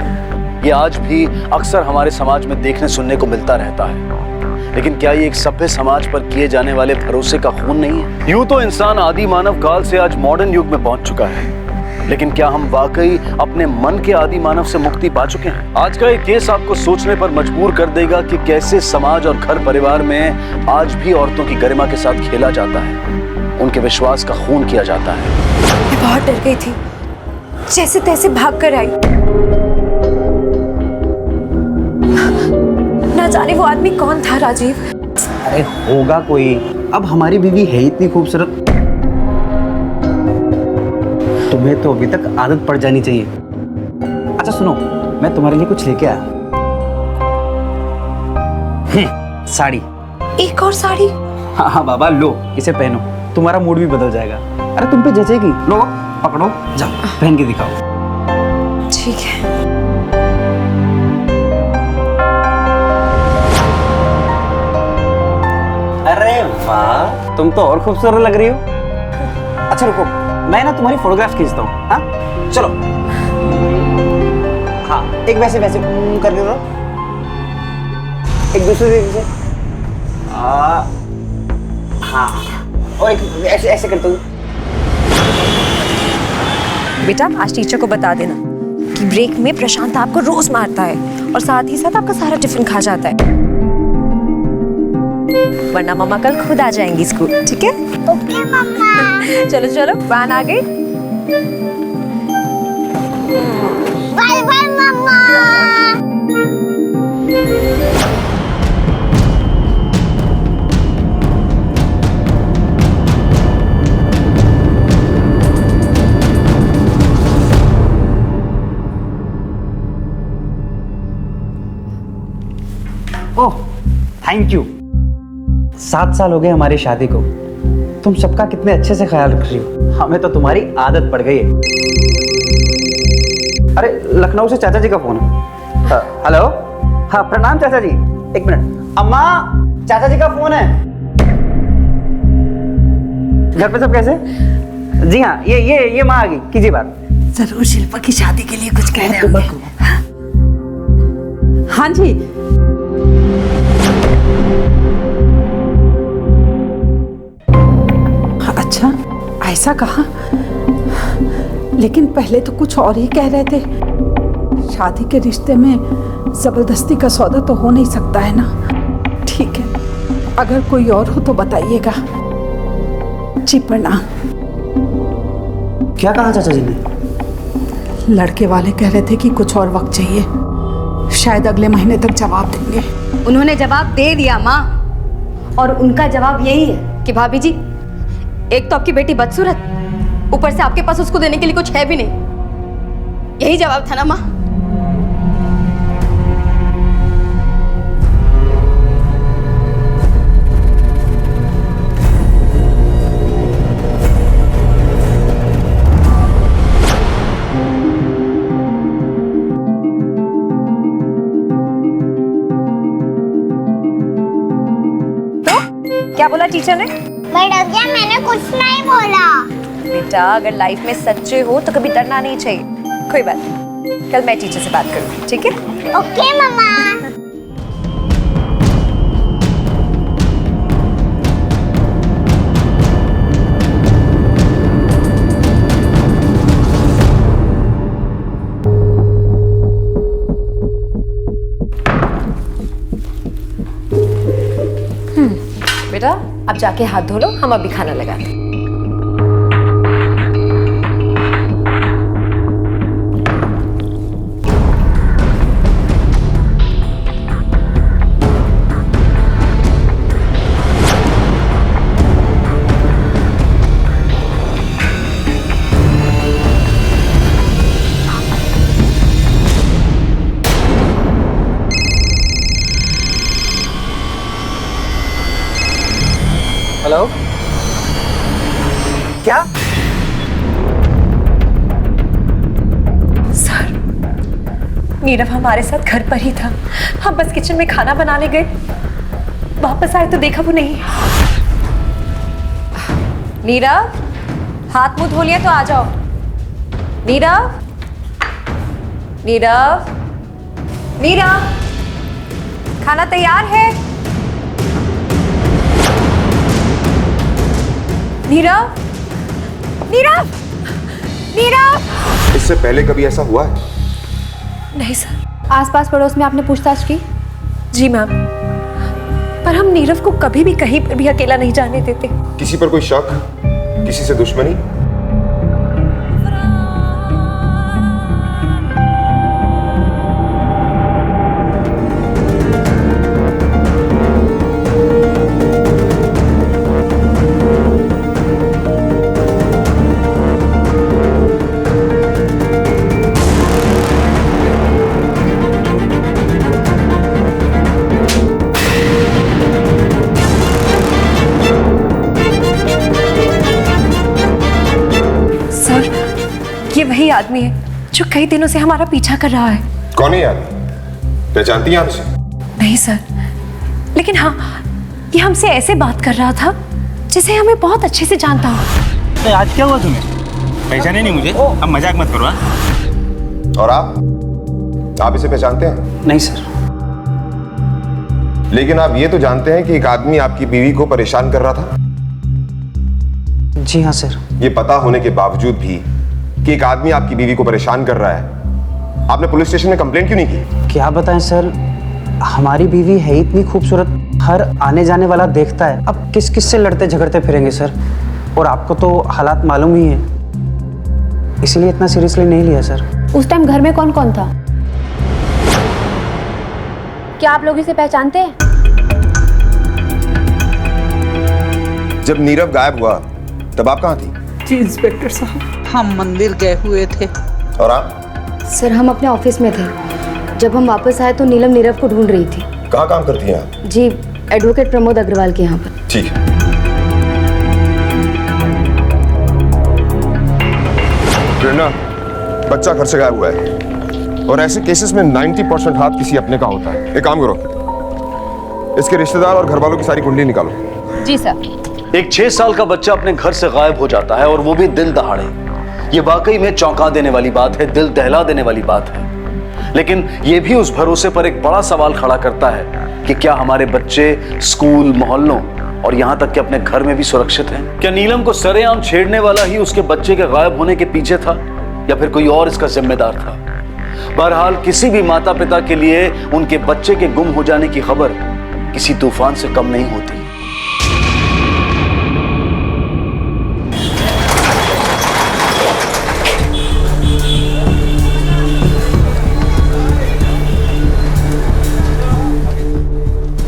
ये आज भी अक्सर हमारे समाज में देखने सुनने को मिलता रहता है। लेकिन क्या ये एक सभ्य समाज पर किए जाने वाले भरोसे का खून नहीं है? यूं तो इंसान आदि मानव काल से आज मॉडर्न युग में पहुंच चुका है, लेकिन क्या हम वाकई अपने मन के आदि मानव से मुक्ति पा चुके हैं? आज का ये केस आपको सोचने पर मजबूर कर देगा कि कैसे समाज और घर परिवार में आज भी औरतों की गरिमा के साथ खेला जाता है, उनके विश्वास का खून किया जाता है। मैं बहुत डर गई थी, जैसे तैसे भाग कर आई। ना जाने वो आदमी कौन था राजीव। अरे होगा कोई, अब हमारी बीवी है इतनी खूबसूरत, तुम्हें तो अभी तक आदत पड़ जानी चाहिए। अच्छा सुनो, मैं तुम्हारे लिए कुछ लेके आया। साड़ी। एक और साड़ी? हाँ हाँ बाबा, लो इसे पहनो, तुम्हारा मूड भी बदल जाएगा। अरे तुम पे जचेगी, लो पकड़ो, जाओ पहन के दिखाओ। ठीक है। अरे वाह, तुम तो और खूबसूरत लग रही हो। अच्छा रुको, मैं ना तुम्हारी फोटोग्राफ खींचता हूँ। हाँ चलो, हाँ एक वैसे वैसे करके दो, एक दूसरे से हाँ, और एक ऐसे ऐसे करते हुए। बेटा आज टीचर को बता देना कि ब्रेक में प्रशांत आपको रोज मारता है और साथ ही साथ आपका सारा टिफिन खा जाता है, वरना मम्मा कल खुद आ जाएंगी स्कूल। ठीक है? ओके मम्मा। चलो चलो, वैन आ गई। बाय बाय मम्मा। Oh thank you. 7 साल हो गए हमारी शादी को, तुम सबका कितने अच्छे से ख्याल रख रही हो। हमें तो तुम्हारी आदत पड़ गई है। अरे लखनऊ से चाचा जी का फोन है। हेलो, हाँ प्रणाम चाचा जी। एक मिनट, अम्मा चाचा जी का फोन है। घर पे सब कैसे? जी हाँ, ये माँ आ गई, कीजिए बात। जरूर शिल्पा की शादी के लिए कुछ कह रहे होंगे। हाँ जी। अच्छा ऐसा कहा, लेकिन पहले तो कुछ और ही कह रहे थे। शादी के रिश्ते में जबरदस्ती का सौदा तो हो नहीं सकता है ना। ठीक है, अगर कोई और हो तो बताइएगा। जी प्रणाम। क्या कहा चाचा जी ने? लड़के वाले कह रहे थे कि कुछ और वक्त चाहिए, शायद अगले महीने तक जवाब देंगे। उन्होंने जवाब दे दिया माँ, और उनका जवाब यही है कि भाभी जी, एक तो आपकी बेटी बदसूरत, ऊपर से आपके पास उसको देने के लिए कुछ है भी नहीं। यही जवाब था ना माँ? क्या बोला टीचर ने? मैं डर गया, मैंने कुछ नहीं बोला। बेटा, अगर लाइफ में सच्चे हो तो कभी डरना नहीं चाहिए। कोई बात नहीं, कल मैं टीचर से बात करूंगी, ठीक है? ओके मम्मा। बेटा, अब जाके हाथ धो लो, हम अभी खाना लगाते हैं। हेलो, क्या? सर, नीरव हमारे साथ घर पर ही था। हम बस किचन में खाना बनाने गए, वापस आए तो देखा वो नहीं है। नीरव, हाथ मुंह धो लिया तो आ जाओ। नीरव, नीरव, नीरव, खाना तैयार है? नीरव, नीरव, नीरव। इससे पहले कभी ऐसा हुआ है? नहीं सर। आसपास पड़ोस में आपने पूछताछ की? जी मैम, पर हम नीरव को कभी भी कहीं पर भी अकेला नहीं जाने देते। किसी पर कोई शक, किसी से दुश्मनी? ये वही आदमी है जो कई दिनों से हमारा पीछा कर रहा है। कौन है यार? पहचानती हैं हमसे? नहीं सर, लेकिन हाँ, ये हमसे ऐसे बात कर रहा था जिसे हमें बहुत अच्छे से जानता हो। आज क्या हुआ तुम्हें? पहचाने नहीं मुझे? अब मजाक मत करो। और आप इसे पहचानते हैं? नहीं सर। लेकिन आप ये तो जानते हैं कि एक आदमी आपकी बीवी को परेशान कर रहा था? जी हाँ सर। ये पता होने के बावजूद भी कि एक आदमी आपकी बीवी को परेशान कर रहा है, आपने पुलिस स्टेशन में कंप्लेंट क्यों नहीं की? क्या बताएं सर, हमारी बीवी है इतनी खूबसूरत, हर आने जाने वाला देखता है। अब किस किस से लड़ते झगड़ते फिरेंगे सर? और आपको तो हालात मालूम ही है, इसीलिए इतना सीरियसली नहीं लिया सर। उस टाइम घर में कौन कौन था? क्या आप लोग इसे पहचानते हैं? जब नीरव गायब हुआ तब आप कहाँ थी? जी इंस्पेक्टर साहब, हम मंदिर गए हुए थे। और आप? सर, हम अपने ऑफिस में थे। जब हम वापस आए तो नीलम नीरव को ढूंढ रही थी। कहाँ काम करती हैं आप? जी, एडवोकेट प्रमोद अग्रवाल के यहाँ पर। ठीक है। प्रेरणा, बच्चा घर से गायब हुआ है और ऐसे केसेस में 90% हाथ किसी अपने का होता है। एक काम करो, इसके रिश्तेदार और घर वालों की सारी कुंडली निकालो। जी सर। एक 6 साल का बच्चा अपने घर से गायब हो जाता है और वो भी दिन दहाड़े। ये वाकई में चौंका देने वाली बात है, दिल दहला देने वाली बात है। लेकिन ये भी उस भरोसे पर एक बड़ा सवाल खड़ा करता है कि क्या हमारे बच्चे स्कूल, मोहल्लों और यहाँ तक कि अपने घर में भी सुरक्षित हैं? क्या नीलम को सरेआम छेड़ने वाला ही उसके बच्चे के गायब होने के पीछे था या फिर कोई और इसका जिम्मेदार था? बहरहाल किसी भी माता पिता के लिए उनके बच्चे के गुम हो जाने की खबर किसी तूफान से कम नहीं होती।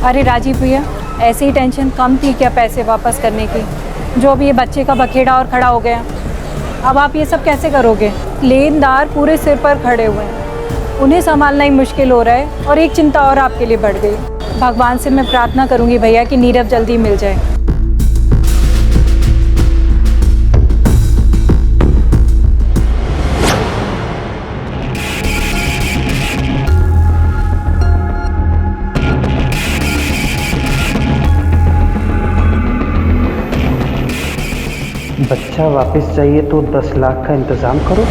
अरे राजीव भैया, ऐसी ही टेंशन कम थी क्या पैसे वापस करने की? जो अब ये बच्चे का बखेड़ा और खड़ा हो गया, अब आप ये सब कैसे करोगे? लेनदार पूरे सिर पर खड़े हुए हैं, उन्हें संभालना ही मुश्किल हो रहा है और एक चिंता और आपके लिए बढ़ गई। भगवान से मैं प्रार्थना करूंगी भैया कि नीरव जल्दी मिल जाए। बच्चा वापस चाहिए तो 10 लाख का इंतजाम करो।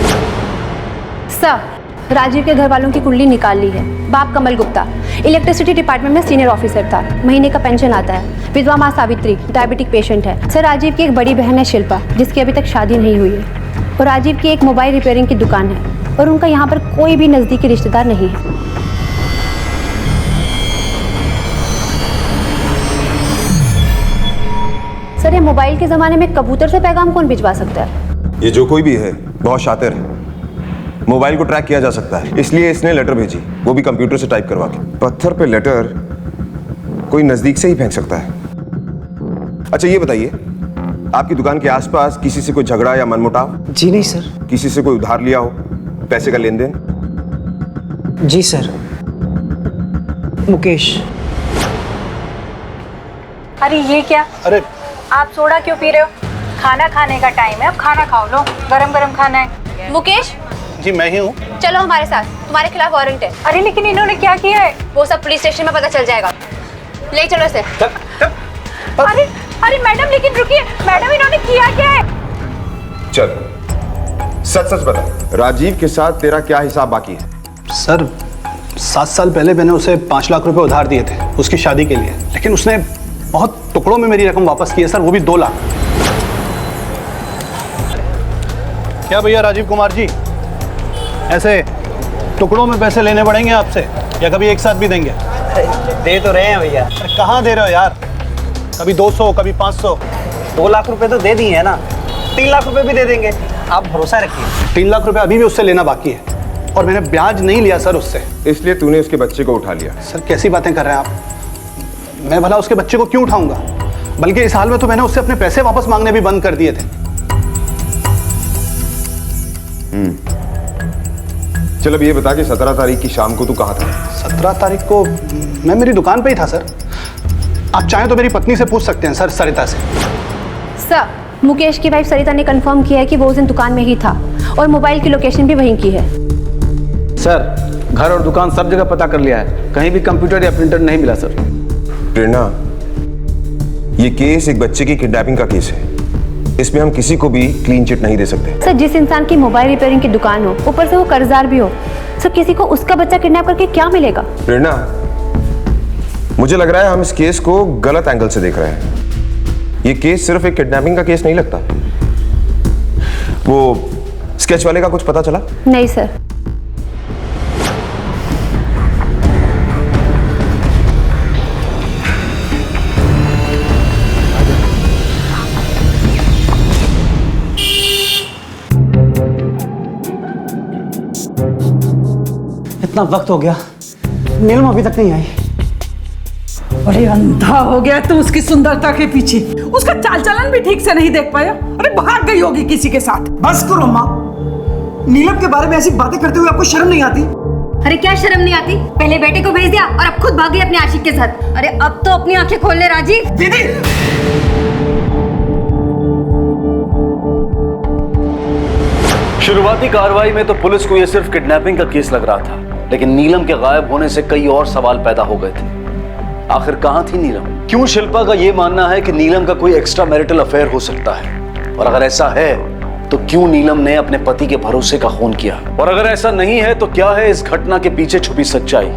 सर, राजीव के घर वालों की कुंडली निकाल ली है। बाप कमल गुप्ता इलेक्ट्रिसिटी डिपार्टमेंट में सीनियर ऑफिसर था, महीने का पेंशन आता है। विधवा माँ सावित्री डायबिटिक पेशेंट है। सर, राजीव की एक बड़ी बहन है शिल्पा, जिसकी अभी तक शादी नहीं हुई है। और राजीव की एक मोबाइल रिपेयरिंग की दुकान है और उनका यहाँ पर कोई भी नज़दीकी रिश्तेदार नहीं है। सर, ये मोबाइल के ज़माने में कबूतर से पैगाम कौन भिजवा सकता है? ये जो कोई भी है बहुत शातिर है, मोबाइल को ट्रैक किया जा सकता है, इसलिए इसने लेटर भेजी, वो भी कंप्यूटर से टाइप करवा के। पत्थर पे लेटर कोई नजदीक से ही फेंक सकता है। अच्छा ये बताइए, आपकी दुकान के आसपास किसी से कोई झगड़ा या मनमुटाव? जी नहीं सर। किसी से कोई उधार लिया हो, पैसे का लेन देन? जी सर, मुकेश। अरे ये क्या? अरे आप सोडा क्यों पी रहे हो? खाना खाने का टाइम है, अब खाना खाओ। लो, गरम गरम खाना है। मुकेश, जी मैं ही हूँ। चलो हमारे साथ, तुम्हारे खिलाफ वारंट है। अरे लेकिन इन्होंने क्या किया है? वो सब पुलिस स्टेशन में पता चल जाएगा। ले चलो इसे। अरे अरे मैडम, लेकिन रुकिए मैडम, इन्होंने किया क्या है? चल सच सच बता, राजीव के साथ तेरा क्या हिसाब बाकी है? सर 7 साल पहले मैंने उसे 5 लाख रुपए उधार दिए थे उसकी शादी के लिए, लेकिन उसने बहुत टुकड़ों में मेरी रकम वापस की है सर, वो भी 2 लाख। क्या भैया राजीव कुमार जी, ऐसे टुकड़ों में पैसे लेने पड़ेंगे आपसे या कभी एक साथ भी देंगे? दे तो रहे हैं भैया। कहाँ दे रहे हो यार? कभी 200 कभी 500। 2 लाख रुपए तो दे दिए हैं ना, 3 लाख रुपए भी दे देंगे, आप भरोसा रखिए। 3 लाख रुपए अभी भी उससे लेना बाकी है और मैंने ब्याज नहीं लिया सर उससे। इसलिए तूने उसके बच्चे को उठा लिया? सर कैसी बातें कर रहे हैं आप? मैं भला उसके बच्चे को क्यों उठाऊंगा? बल्कि इस हाल में तो मैंने उससे अपने पैसे वापस मांगने भी बंद कर दिए थे। चल अब ये बता कि 17 तारीख की शाम को तू कहाँ था? 17 तारीख को मैं मेरी दुकान पे ही था सर। आप चाहें तो मेरी पत्नी से पूछ सकते हैं सर, सरिता से। सर, मुकेश की वाइफ सरिता ने कंफर्म किया है कि वो उस दिन दुकान में ही था और मोबाइल की लोकेशन भी वहीं की है। सर, घर और दुकान सब जगह पता कर लिया है, कहीं भी कंप्यूटर या प्रिंटर नहीं मिला सर। प्रेरणा, ये केस एक बच्चे की किडनैपिंग का केस है, इसमें हम किसी को भी क्लीन चिट नहीं दे सकते। सर, जिस इंसान की मोबाइल रिपेयरिंग की दुकान हो, ऊपर से वो कर्जदार भी हो, सर किसी को उसका बच्चा किडनैप करके क्या मिलेगा? प्रेरणा, मुझे लग रहा है हम इस केस को गलत एंगल से देख रहे हैं। ये केस सिर्फ एक किडनैपिंग का केस नहीं लगता। वो स्केच वाले का कुछ पता चला? नहीं सर। इतना वक्त हो गया, नीलम अभी तक नहीं आई। अरे अंधा हो गया तू उसकी सुंदरता के पीछे, उसका चाल चलन भी ठीक से नहीं देख पाया। अरे भाग गई होगी किसी के साथ। बस करो माँ, नीलम के बारे में ऐसी बातें करते हुए आपको शर्म नहीं आती? अरे क्या शर्म नहीं आती? पहले बेटे को भेज दिया और अब खुद भाग गई अपने आशिक के साथ। अरे अब तो अपनी आंखें खोल ले राजीव। दीदी, शुरुआती कार्रवाई में तो पुलिस को यह सिर्फ किडनैपिंग का केस लग रहा था, लेकिन नीलम के गायब होने से कई और सवाल पैदा हो गए थे। आखिर कहां थी नीलम? क्यों शिल्पा का यह मानना है कि नीलम का कोई एक्स्ट्रा मैरिटल अफेयर हो सकता है? और अगर ऐसा है तो क्यों नीलम ने अपने पति के भरोसे का खून किया? और अगर ऐसा नहीं है तो क्या है इस घटना के पीछे छुपी सच्चाई?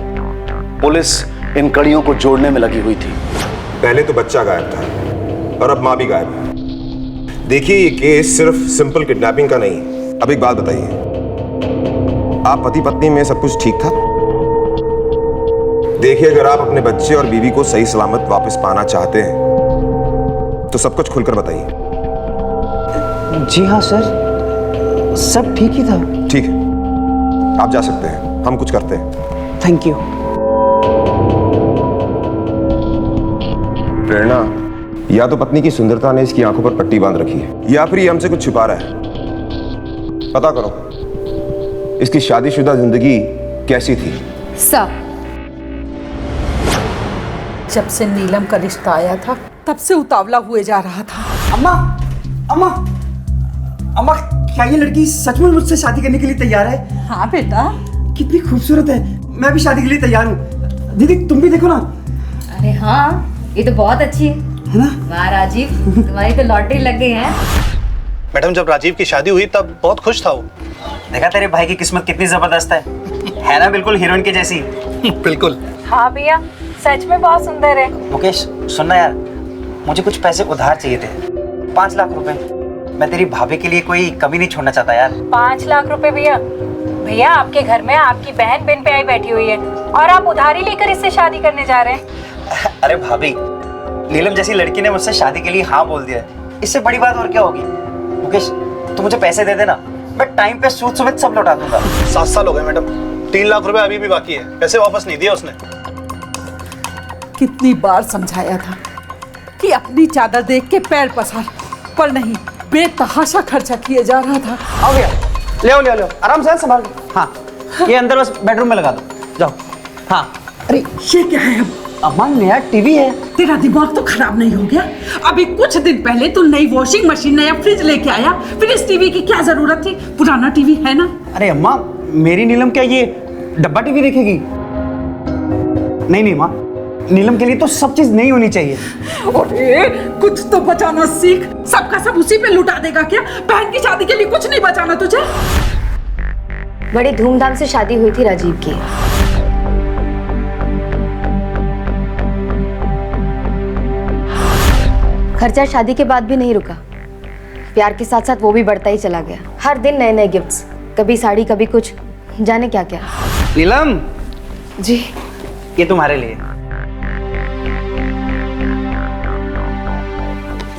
पुलिस इन कड़ियों को जोड़ने में लगी हुई थी। पहले तो बच्चा गायब था और अब माँ भी गायब है। देखिए, ये केस सिर्फ सिंपल किडनैपिंग का नहीं है। अब एक बात बताइए, आप पति पत्नी में सब कुछ ठीक था? देखिए, अगर आप अपने बच्चे और बीवी को सही सलामत वापस पाना चाहते हैं तो सब कुछ खुलकर बताइए। जी हाँ सर, सब ठीक ही था। ठीक है, आप जा सकते हैं, हम कुछ करते हैं। Thank you. प्रेरणा, या तो पत्नी की सुंदरता ने इसकी आंखों पर पट्टी बांध रखी है, या फिर ये हमसे कुछ छुपा रहा है। पता करो इसकी शादीशुदा जिंदगी कैसी थी। सर, जब से नीलम का रिश्ता आया था तब से उतावला हुए जा रहा था। अम्मा, अम्मा, अम्मा, क्या ये लड़की सच में मुझसे शादी करने के लिए तैयार है? हाँ बेटा। कितनी खूबसूरत है, मैं भी शादी के लिए तैयार हूँ। दीदी तुम भी देखो ना। अरे हाँ, ये तो बहुत अच्छी है ना? वाह राजीव, तुम्हारी तो लॉटरी लग गई है। मैडम, जब राजीव की शादी हुई तब बहुत खुश था वो। देखा तेरे भाई की किस्मत कितनी जबरदस्त है ना, बिल्कुल हीरोइन की जैसी। बिल्कुल। हाँ भैया, सच में बहुत सुंदर है। मुकेश सुनना यार, मुझे कुछ पैसे उधार चाहिए थे, 5 लाख रुपए। मैं तेरी भाभी के लिए कोई कमी नहीं छोड़ना चाहता यार। 5 लाख रुपए भैया? भैया, आपके घर में आपकी बहन बिन पे आई बैठी हुई है और आप उधारी लेकर इससे शादी करने जा रहे हैं। अरे भाभी, नीलम जैसी लड़की ने मुझसे शादी के लिए हाँ बोल दिया है, इससे बड़ी बात और क्या होगी। मुकेश, तू मुझे पैसे दे देना, मैं टाइम पे सूद समेत सब लौटा दूंगा। 7 साल हो गए मैडम, 3 लाख रुपए अभी भी बाकी है, पैसे वापस नहीं दिए उसने। कितनी बार समझाया था कि अपनी चादर देख के पैर पसार, पर नहीं, बेतहाशा खर्चा किए जा रहा था। आओ भैया, ले आओ, आराम से संभाल के। हाँ, ये अंदर बस बेडरूम में लगा दो, जाओ। हाँ। अरे ये क्या है? अम्मा, नया टीवी है। तेरा दिमाग तो खराब नहीं हो गया? अभी कुछ दिन पहले तू नई वॉशिंग मशीन, नया फ्रिज लेके आया, फिर इस टीवी की क्या जरूरत थी? पुराना टीवी है ना। अरे अम्मा, मेरी नीलम क्या ये डब्बा टीवी देखेगी? नहीं माँ, नीलम के लिए तो सब चीज नई होनी चाहिए। अरे कुछ तो बचाना सीख, सबका सब उसी पे लुटा देगा क्या? बहन की शादी के लिए कुछ नहीं बचाना तुझे? बड़ी धूमधाम से शादी हुई थी राजीव की। खर्चा शादी के बाद भी नहीं रुका, प्यार के साथ साथ वो भी बढ़ता ही चला गया। हर दिन नए नए गिफ्ट्स, कभी साड़ी, कभी कुछ, जाने क्या क्या। नीलम जी, ये तुम्हारे लिए।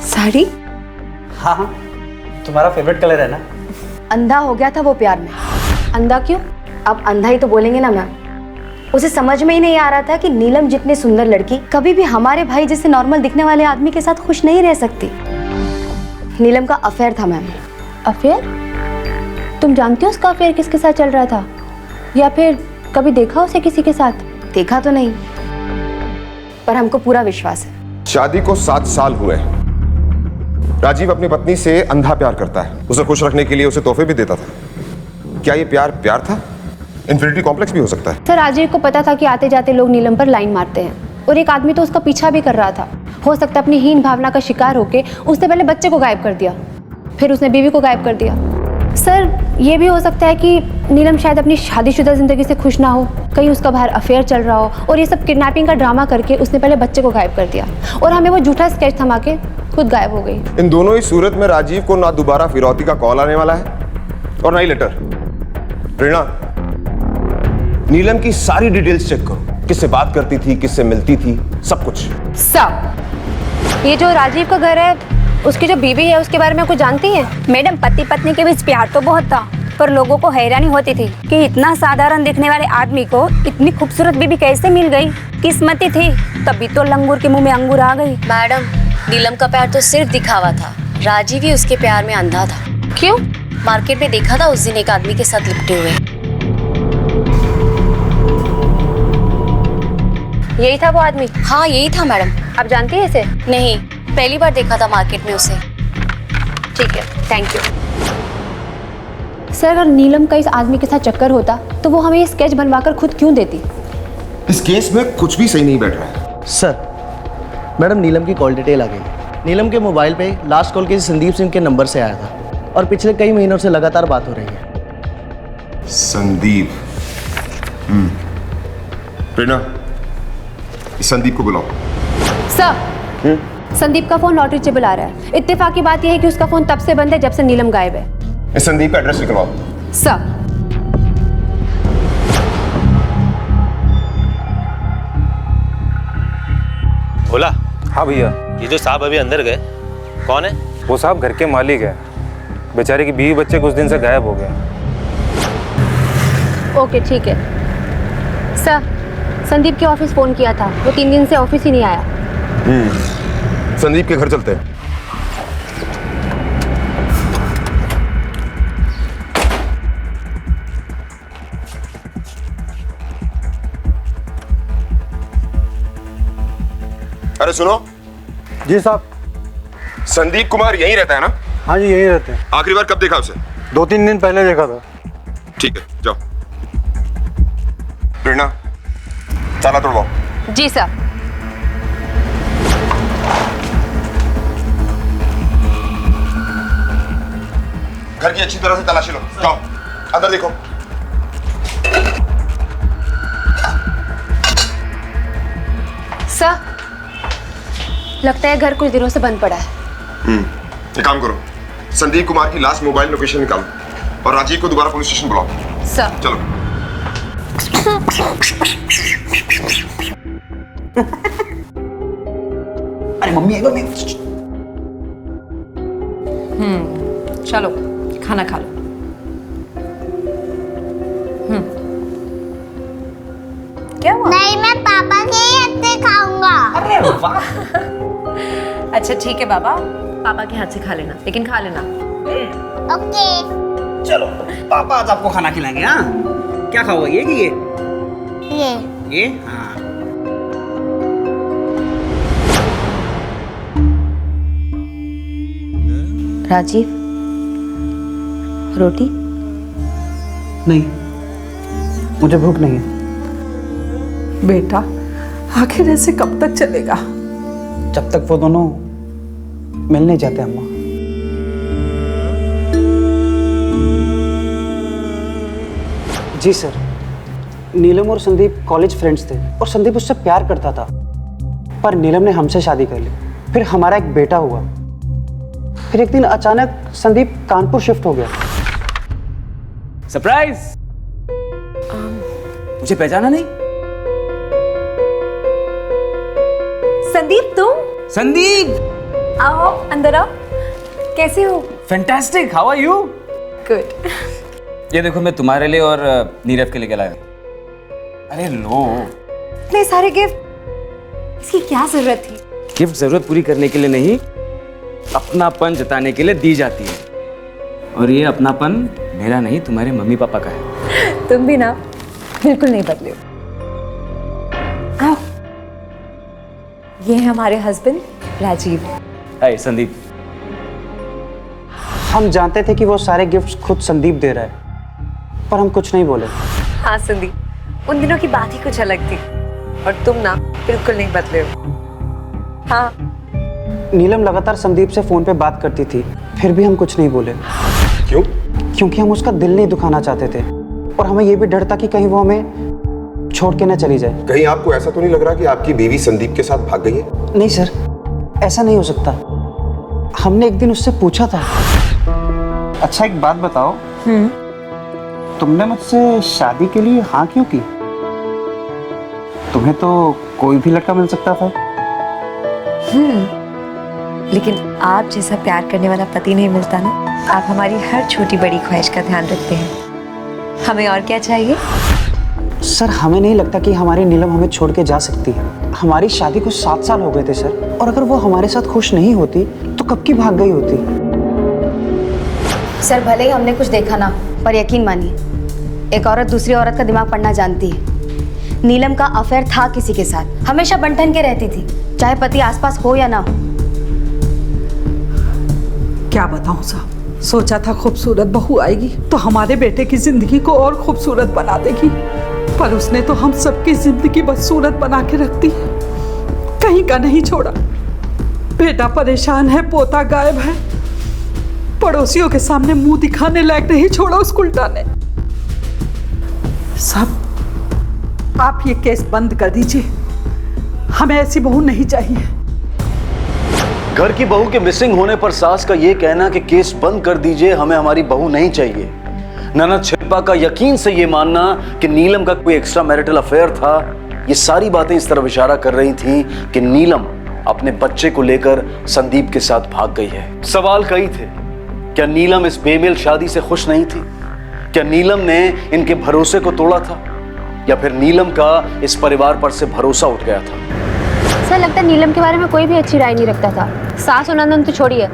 साड़ी? हाँ, तुम्हारा फेवरेट कलर है ना। अंधा हो गया था वो प्यार में। अंधा क्यों? अब अंधा ही तो बोलेंगे ना मैम। उसे समझ में ही नहीं आ रहा था कि नीलम जितनी सुंदर लड़की कभी भी हमारे भाई जैसे नॉर्मल दिखने वाले आदमी के साथ खुश नहीं रह सकती। नीलम का अफेयर था मैम। अफेयर? तुम जानती हो उसका अफेयर किसके साथ चल रहा था, या फिर कभी देखा उसे किसी के साथ? देखा तो नहीं, पर हमको पूरा विश्वास है। शादी को 7 साल हुए। राजीव अपनी पत्नी से अंधा प्यार करता है, उसे खुश रखने के लिए उसे तोहफे भी देता था। क्या ये प्यार था? इन्फिनिटी कॉम्प्लेक्स भी हो सकता है। सर, राजीव को पता था कि आते जाते लोग नीलम पर लाइन मारते हैं, और एक आदमी तो उसका पीछा भी कर रहा था। हो सकता है अपनी हीन भावना का शिकार होके उसने पहले बच्चे को गायब कर दिया, फिर उसने बीवी को गायब कर दिया। सर, ये भी हो सकता है कि नीलम शायद अपनी शादीशुदा जिंदगी से खुश ना हो, कहीं उसका बाहर अफेयर चल रहा हो, और ये सब किडनैपिंग का ड्रामा करके उसने पहले बच्चे को गायब कर दिया, और हमें वो झूठा स्केच थमा के खुद गायब हो गई। इन दोनों ही सूरत में राजीव को ना दोबारा फिरौती का कॉल आने वाला है और ना ही लेटर। प्रेरणा, नीलम की सारी डिटेल्स चेक करो, किससे बात करती थी, किससे मिलती थी, सब कुछ। सब। ये जो राजीव का घर है, उसकी जो बीवी है, उसके बारे में कुछ जानती है? मैडम, पति पत्नी के बीच प्यार तो बहुत था, पर लोगों को हैरानी होती थी कि इतना साधारण दिखने वाले आदमी को इतनी खूबसूरत बीवी कैसे मिल गई। किस्मती थी, तभी तो लंगूर के मुंह में अंगूर आ गई। मैडम, नीलम का प्यार तो सिर्फ दिखावा था, राजीव ही उसके प्यार में अंधा था। क्यों? मार्केट में देखा था उस दिन एक आदमी के साथ लिपटे हुए। यही था वो आदमी? हाँ, यही था मैडम। आप जानती है इसे? नहीं, पहली बार देखा था मार्केट में उसे। ठीक है, थैंक यू। सर, अगर नीलम का इस आदमी के साथ चक्कर होता तो वो हमें ये स्केच बनवाकर खुद क्यों देती? इस केस में कुछ भी सही नहीं बैठ रहा है। सर, मैडम, नीलम की कॉल डिटेल आ गई। नीलम के मोबाइल पे लास्ट कॉल किसी संदीप सिंह के नंबर से आया था, और पिछले कई महीनों से लगातार बात हो रही है। संदीप। प्रेरणा, इस संदीप को बुलाओ। सर, संदीप का फोन नॉट रीचेबल आ रहा है। इत्तेफाक की बात यह है कि उसका फोन तब से बंद है जब से नीलम गायब है। इस संदीप का एड्रेस निकलवाओ। सर। बोला। हाँ भैया। ये जो साहब अभी अंदर गए कौन है? वो साहब घर के मालिक है, बेचारे की बीवी बच्चे कुछ दिन से गायब हो गए। ओके ठीक है सर। संदीप के ऑफिस फोन किया था, वो 3 दिन से ऑफिस ही नहीं आया। संदीप के घर चलते हैं। अरे सुनो। जी साहब। संदीप कुमार यहीं रहता है ना? हाँ जी यहीं रहते हैं। आखिरी बार कब देखा उसे? 2-3 दिन पहले देखा था। ठीक है जाओ। प्रेरणा ताला तोड़वाओ। जी सर। घर की अच्छी तरह से तलाशी लो। जाओ अंदर देखो। सर लगता है घर कुछ दिनों से बंद पड़ा है। एक काम करो, संदीप कुमार की लास्ट मोबाइल लोकेशन निकालो और राजीव को दोबारा पुलिस स्टेशन बुलाओ। सर। चलो। अरे मम्मी एक बार चलो खाना खा लो। क्या हुआ? नहीं मैं पापा के ही हाथ से खाऊंगा। अरे वाह। अच्छा ठीक है बाबा, पापा के हाथ से खा लेना, लेकिन खा लेना। ओके। चलो पापा आज आपको खाना खिलाएंगे। हाँ क्या खाओगे, ये कि ये हाँ। राजीव रोटी? नहीं मुझे भूख नहीं है। बेटा आखिर ऐसे कब तक चलेगा? जब तक वो दोनों मिल नहीं जाते अम्मा। जी सर, नीलम और संदीप कॉलेज फ्रेंड्स थे और संदीप उससे प्यार करता था, पर नीलम ने हमसे शादी कर ली। फिर हमारा एक बेटा हुआ। फिर एक दिन अचानक संदीप कानपुर शिफ्ट हो गया। सरप्राइज। मुझे पहचाना नहीं? संदीप तुम? संदीप आओ अंदर आओ। कैसे हो? Fantastic, how are you? Good. ये देखो मैं तुम्हारे लिए और नीरव के लिए लाया। अरे लो। इतने सारे गिफ्ट, इसकी क्या जरूरत थी? गिफ्ट जरूरत पूरी करने के लिए नहीं, अपनापन जताने के लिए दी जाती है। और ये अपनापन मेरा नहीं, तुम्हारे मम्मी पापा का है। तुम भी ना बिल्कुल नहीं बदले हो। आओ, ये है हमारे हस्बैंड राजीव। हाय संदीप। हम जानते थे कि वो सारे गिफ्ट्स खुद संदीप दे रहा है, पर हम कुछ नहीं बोले। हाँ संदीप, उन दिनों की बात ही कुछ अलग थी और तुम ना बिल्कुल नहीं बदले हो। हाँ। नीलम लगातार संदीप से फोन पे बात करती थी, फिर भी हम कुछ नहीं बोले। क्यों? क्योंकि हम उसका दिल नहीं दुखाना चाहते थे और हमें यह भी डर था कि कहीं वो हमें छोड़ के ना चली जाए। कहीं आपको ऐसा तो नहीं लग रहा कि आपकी बीवी संदीप के साथ भाग गई है? नहीं सर, ऐसा नहीं हो सकता। हमने एक दिन उससे पूछा था। अच्छा एक बात बताओ, तुमने मुझसे शादी के लिए हाँ क्यों की? तुम्हें तो कोई भी लड़का मिल सकता था। लेकिन आप जैसा प्यार करने वाला पति नहीं मिलता ना। आप हमारी हर छोटी बड़ी ख्वाहिश का ध्यान रखते हैं। हमें और क्या चाहिए? सर हमें नहीं लगता कि हमारी नीलम हमें छोड़ के जा सकती है। हमारी शादी को 7 साल हो गए थे सर, और अगर वो हमारे साथ खुश नहीं होती तो कब की भाग गई होती। सर भले ही हमने कुछ देखा ना, पर यकीन मानिए एक औरत दूसरी औरत का दिमाग पढ़ना जानती है। नीलम का अफेयर था किसी के साथ, हमेशा बंटन के रहती थी, चाहे पति आसपास हो या ना हो। क्या बताऊं साहब, सोचा था खूबसूरत बहू आएगी तो हमारे बेटे की जिंदगी को और खूबसूरत बना देगी, पर उसने तो हम सबकी जिंदगी बदसूरत बना के रख दी। कहीं का नहीं छोड़ा। बेटा परेशान है, पोता गायब है, पड़ोसियों के सामने मुंह दिखाने लायक नहीं छोड़ा उस उल्टा ने। साहब आप ये केस बंद कर दीजिए, हमें ऐसी बहू नहीं चाहिए। घर की बहू के मिसिंग होने पर सास का यह कहना कि केस बंद कर दीजिए, हमें हमारी बहू नहीं चाहिए। ननद शिल्पा का यकीन से यह मानना कि नीलम का कोई एक्स्ट्रा मैरिटल अफेयर था, ये सारी बातें इस तरफ इशारा कर रही थी कि नीलम अपने बच्चे को लेकर संदीप के साथ भाग गई है। सवाल कई थे, क्या नीलम इस बेमेल शादी से खुश नहीं थी? क्या नीलम ने इनके भरोसे को तोड़ा था, या फिर नीलम का इस परिवार पर से भरोसा उठ गया था? सर लगता है नीलम के बारे में कोई भी अच्छी राय नहीं रखता था। सास और नंदन तो छोड़िए,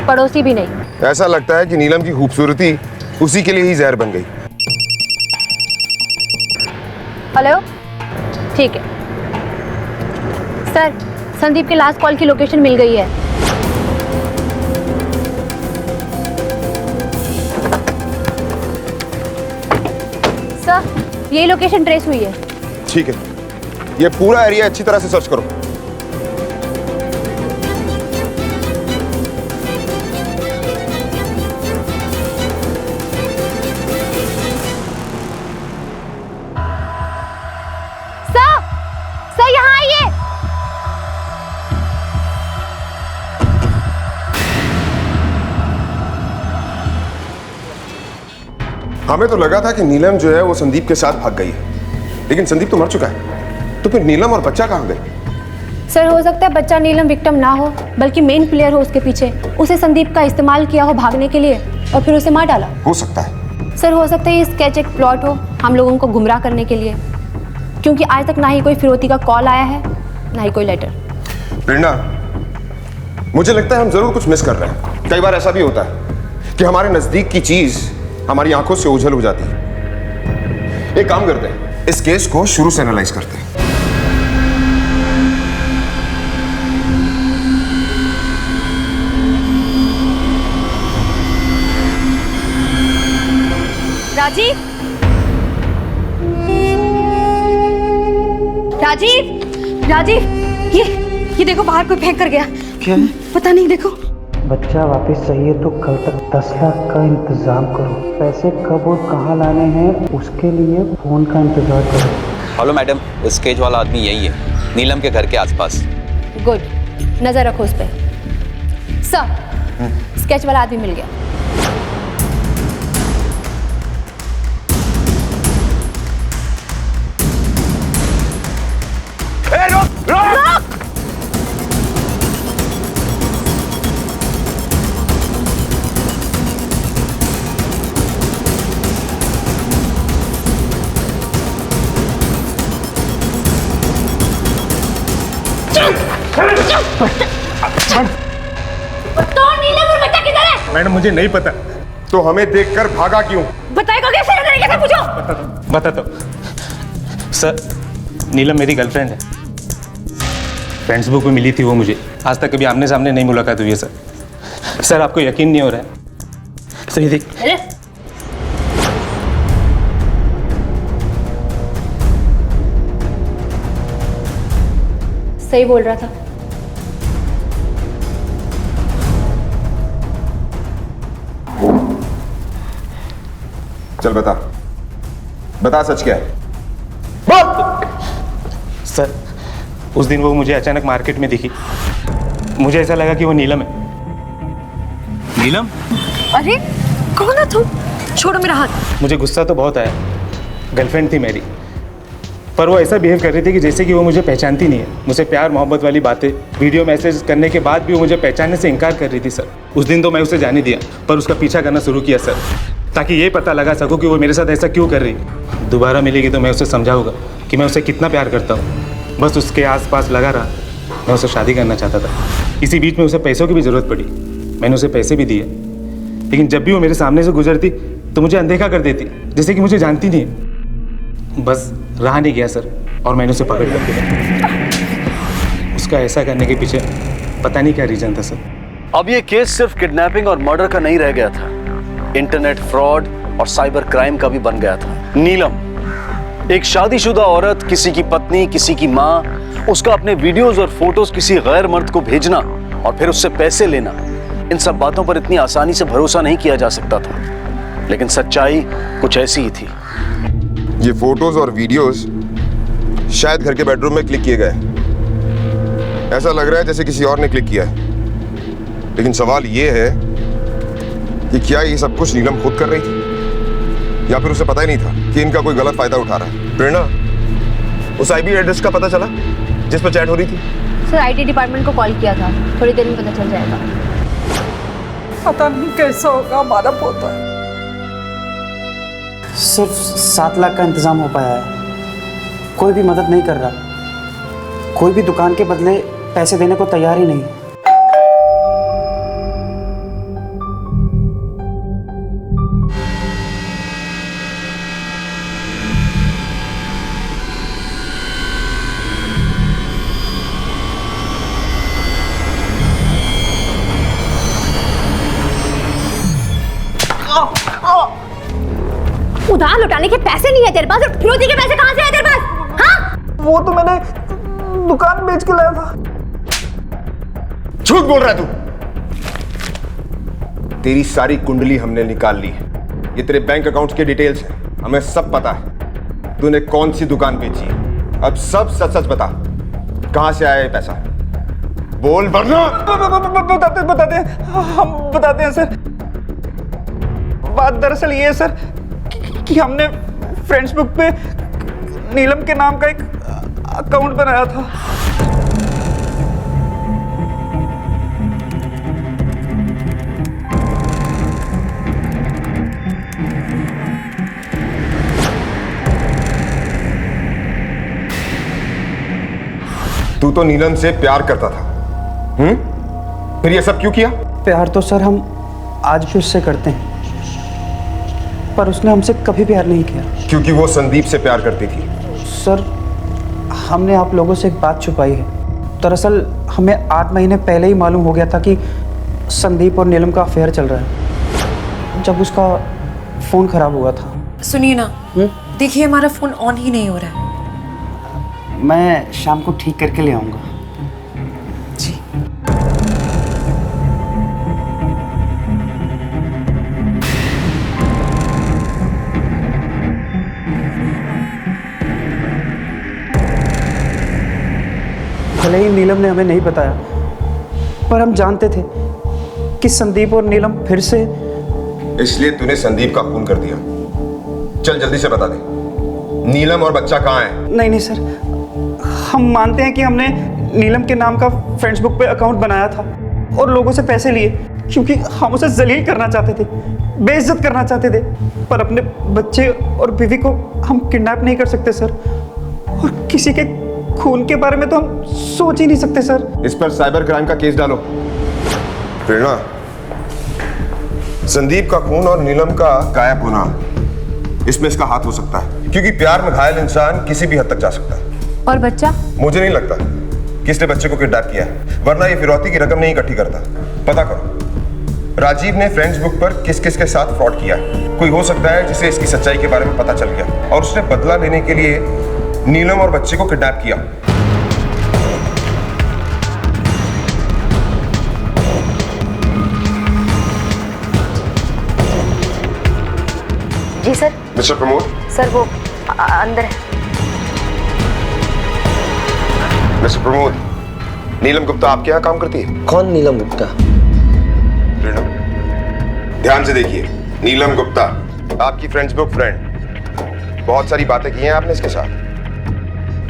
पड़ोसी भी नहीं। ऐसा लगता है कि नीलम की खूबसूरती उसी के लिए ही जहर बन गई। हेलो, ठीक है सर, संदीप के लास्ट कॉल की लोकेशन मिल गई है। सर यही लोकेशन ट्रेस हुई है। ठीक है, ये पूरा एरिया अच्छी तरह से सर्च करो। सर यहाँ आइए। हमें तो लगा था कि नीलम जो है वो संदीप के साथ भाग गई है, लेकिन संदीप तो मर चुका है। तो फिर नीलम और बच्चा कहाँ गए? सर हो सकता है बच्चा नीलम विक्टिम ना हो, बल्कि मेन प्लेयर हो उसके पीछे। उसे संदीप का इस्तेमाल किया हो भागने के लिए और फिर उसे मार डाला। हो सकता है। सर हो सकता है ये स्केच एक प्लॉट हो हम लोगों को गुमराह करने के लिए, क्योंकि आज तक ना ही कोई फिरौती का कॉल आया है, ना ही कोई लेटर। प्रेरणा, मुझे लगता है हम जरूर कुछ मिस कर रहे हैं। कई बार ऐसा भी होता है कि हमारे नजदीक की चीज हमारी आंखों से ओझल हो जाती है। एक काम करते हैं, इस केस को शुरू से एनालाइज करते हैं। राजीव, राजीव, राजीव, ये देखो बाहर कोई फेंक कर गया। क्या है? पता नहीं, देखो। बच्चा वापस चाहिए तो कल तक 10 लाख का इंतजाम करो। पैसे कब और कहाँ लाने हैं उसके लिए फोन का इंतजार करो। हेलो मैडम, स्केच वाला आदमी यही है, नीलम के घर के आसपास। गुड, नजर रखो उस पर। सर स्केच वाला आदमी मिल गया। तो नीलम और बच्चा किधर है? मैडम मुझे नहीं पता। तो हमें देखकर भागा क्यों? बताएगा कैसे? तरीके से पूछो। बता दो सर, नीलम मेरी गर्लफ्रेंड है। फ्रेंड्स बुक में मिली थी वो मुझे। आज तक कभी आमने सामने नहीं मुलाकात हुई है सर। सर आपको यकीन नहीं हो रहा है? सही देख। सही बोल रहा था। चल बता, बता सच क्या है? सर उस दिन वो मुझे अचानक मार्केट में दिखी। मुझे ऐसा लगा कि वो नीलम है। नीलम? अरे कौन है तुम? छोड़ो मेरा हाथ। मुझे गुस्सा तो बहुत आया। गर्लफ्रेंड थी मेरी, पर वो ऐसा बिहेव कर रही थी कि जैसे कि वो मुझे पहचानती नहीं है। मुझसे प्यार मोहब्बत वाली बातें, वीडियो मैसेज करने के बाद भी वो मुझे पहचानने से इनकार कर रही थी सर। उस दिन तो मैं उसे जाने दिया, पर उसका पीछा करना शुरू किया सर, ताकि ये पता लगा सकूं कि वो मेरे साथ ऐसा क्यों कर रही है। दोबारा मिलेगी तो मैं उसे समझाऊंगा कि मैं उसे कितना प्यार करता हूँ। बस उसके आसपास लगा रहा। मैं उसे शादी करना चाहता था। इसी बीच में उसे पैसों की भी ज़रूरत पड़ी। मैंने उसे पैसे भी दिए, लेकिन जब भी वो मेरे सामने से गुजरती तो मुझे अनदेखा कर देती, जैसे कि मुझे जानती नहीं है। बस रहा नहीं गया सर, और मैंने उसे पकड़ लिया। उसका ऐसा करने के पीछे पता नहीं क्या रीज़न था सर। अब ये केस सिर्फ किडनैपिंग और मर्डर का नहीं रह गया था, इंटरनेट फ्रॉड और साइबर क्राइम का भी बन गया था। नीलम, एक शादीशुदा औरत, किसी की पत्नी, किसी की माँ, उसका अपने वीडियोस और फोटोज किसी गैर मर्द को भेजना और फिर उससे पैसे लेना, इन सब बातों पर इतनी आसानी से भरोसा नहीं किया जा सकता था। लेकिन सच्चाई कुछ ऐसी ही थी। ये फोटोज और वीडियोस शायद घर के बेडरूम में क्लिक किए गए। ऐसा लग रहा है जैसे किसी और ने क्लिक किया है। लेकिन सवाल ये है कि क्या ये सब कुछ नीलम खुद कर रही थी, या फिर उसे पता ही नहीं था कि इनका कोई गलत फायदा उठा रहा है। प्रेरणा, उस आईपी एड्रेस का पता चला जिस पर चैट हो रही थी? सर आईटी डिपार्टमेंट को कॉल किया था, थोड़ी देर में पता चल जाएगा। पता नहीं कैसा होगा हमारा पोता। सिर्फ 7 लाख का इंतजाम हो पाया है, कोई भी मदद नहीं कर रहा, कोई भी दुकान के बदले पैसे देने को तैयार ही नहीं। उधार लौटाने के पैसे नहीं है तेरे पास, और फिरौती के पैसे कहां से आए तेरे पास? हाँ? वो तो मैंने दुकान बेच के लाया था। झूठ बोल रहा है तू। तेरी सारी कुंडली हमने निकाल ली है, ये तेरे बैंक अकाउंट के डिटेल्स हैं, हमें सब पता है तूने कौन सी दुकान बेची है। अब सब सच सच बता, कहां से आया ये पैसा? बोल वरना। बताते हैं, हम बताते हैं सर। बात दरअसल ये है सर कि हमने फेसबुक पे नीलम के नाम का एक अकाउंट बनाया था। तू तो नीलम से प्यार करता था, फिर ये सब क्यों किया? प्यार तो सर हम आज भी उससे करते हैं, पर उसने हमसे कभी प्यार नहीं किया। क्योंकि वो संदीप से प्यार करती थी। सर हमने आप लोगों से एक बात छुपाई है। दरअसल हमें 8 महीने पहले ही मालूम हो गया था कि संदीप और नीलम का अफेयर चल रहा है, जब उसका फ़ोन खराब हुआ था। सुनिए ना, देखिए हमारा फ़ोन ऑन ही नहीं हो रहा है। मैं शाम को ठीक करके ले आऊँगा। जी। भले ही नीलम ने हमें नहीं बताया, पर हम जानते थे कि संदीप और नीलम फिर से। इसलिए तूने संदीप का खून कर दिया। चल जल्दी से बता दे, नीलम और बच्चा कहाँ है? नहीं सर, हम मानते हैं कि हमने नीलम के नाम का फेसबुक पे अकाउंट बनाया था और लोगों से पैसे लिए, क्योंकि हम उसे जलील करना चाहते थे, बेइज्जत करना चाहते थे। पर अपने बच्चे और बीवी को हम किडनैप नहीं कर सकते सर, और किसी के खून के बारे में तो हम सोच ही नहीं सकते सर। इस पर साइबर क्राइम का केस डालो। प्रेरणा, संदीप का खून और नीलम का गायब होना, इसमें इसका हाथ हो सकता है, क्योंकि प्यार में घायल इंसान किसी भी हद तक जा सकता है। और बच्चा? मुझे नहीं लगता कि इसने बच्चे को किडनैप किया है, वरना ये फिरौती की रकम नहीं इकट्ठी करता। पता करो राजीव ने फेसबुक पर किस किस के साथ फ्रॉड किया है। कोई हो सकता है जिसे इसकी सच्चाई के बारे में पता चल गया और उसने बदला लेने के लिए नीलम और बच्चे को किडनैप किया। जी सर। मिस्टर प्रमोद। सर वो अंदर है। मिस्टर प्रमोद, नीलम गुप्ता आपके यहाँ काम करती है? कौन नीलम गुप्ता? ध्यान से देखिए, नीलम गुप्ता आपकी फेसबुक फ्रेंड, बहुत सारी बातें की हैं आपने इसके साथ।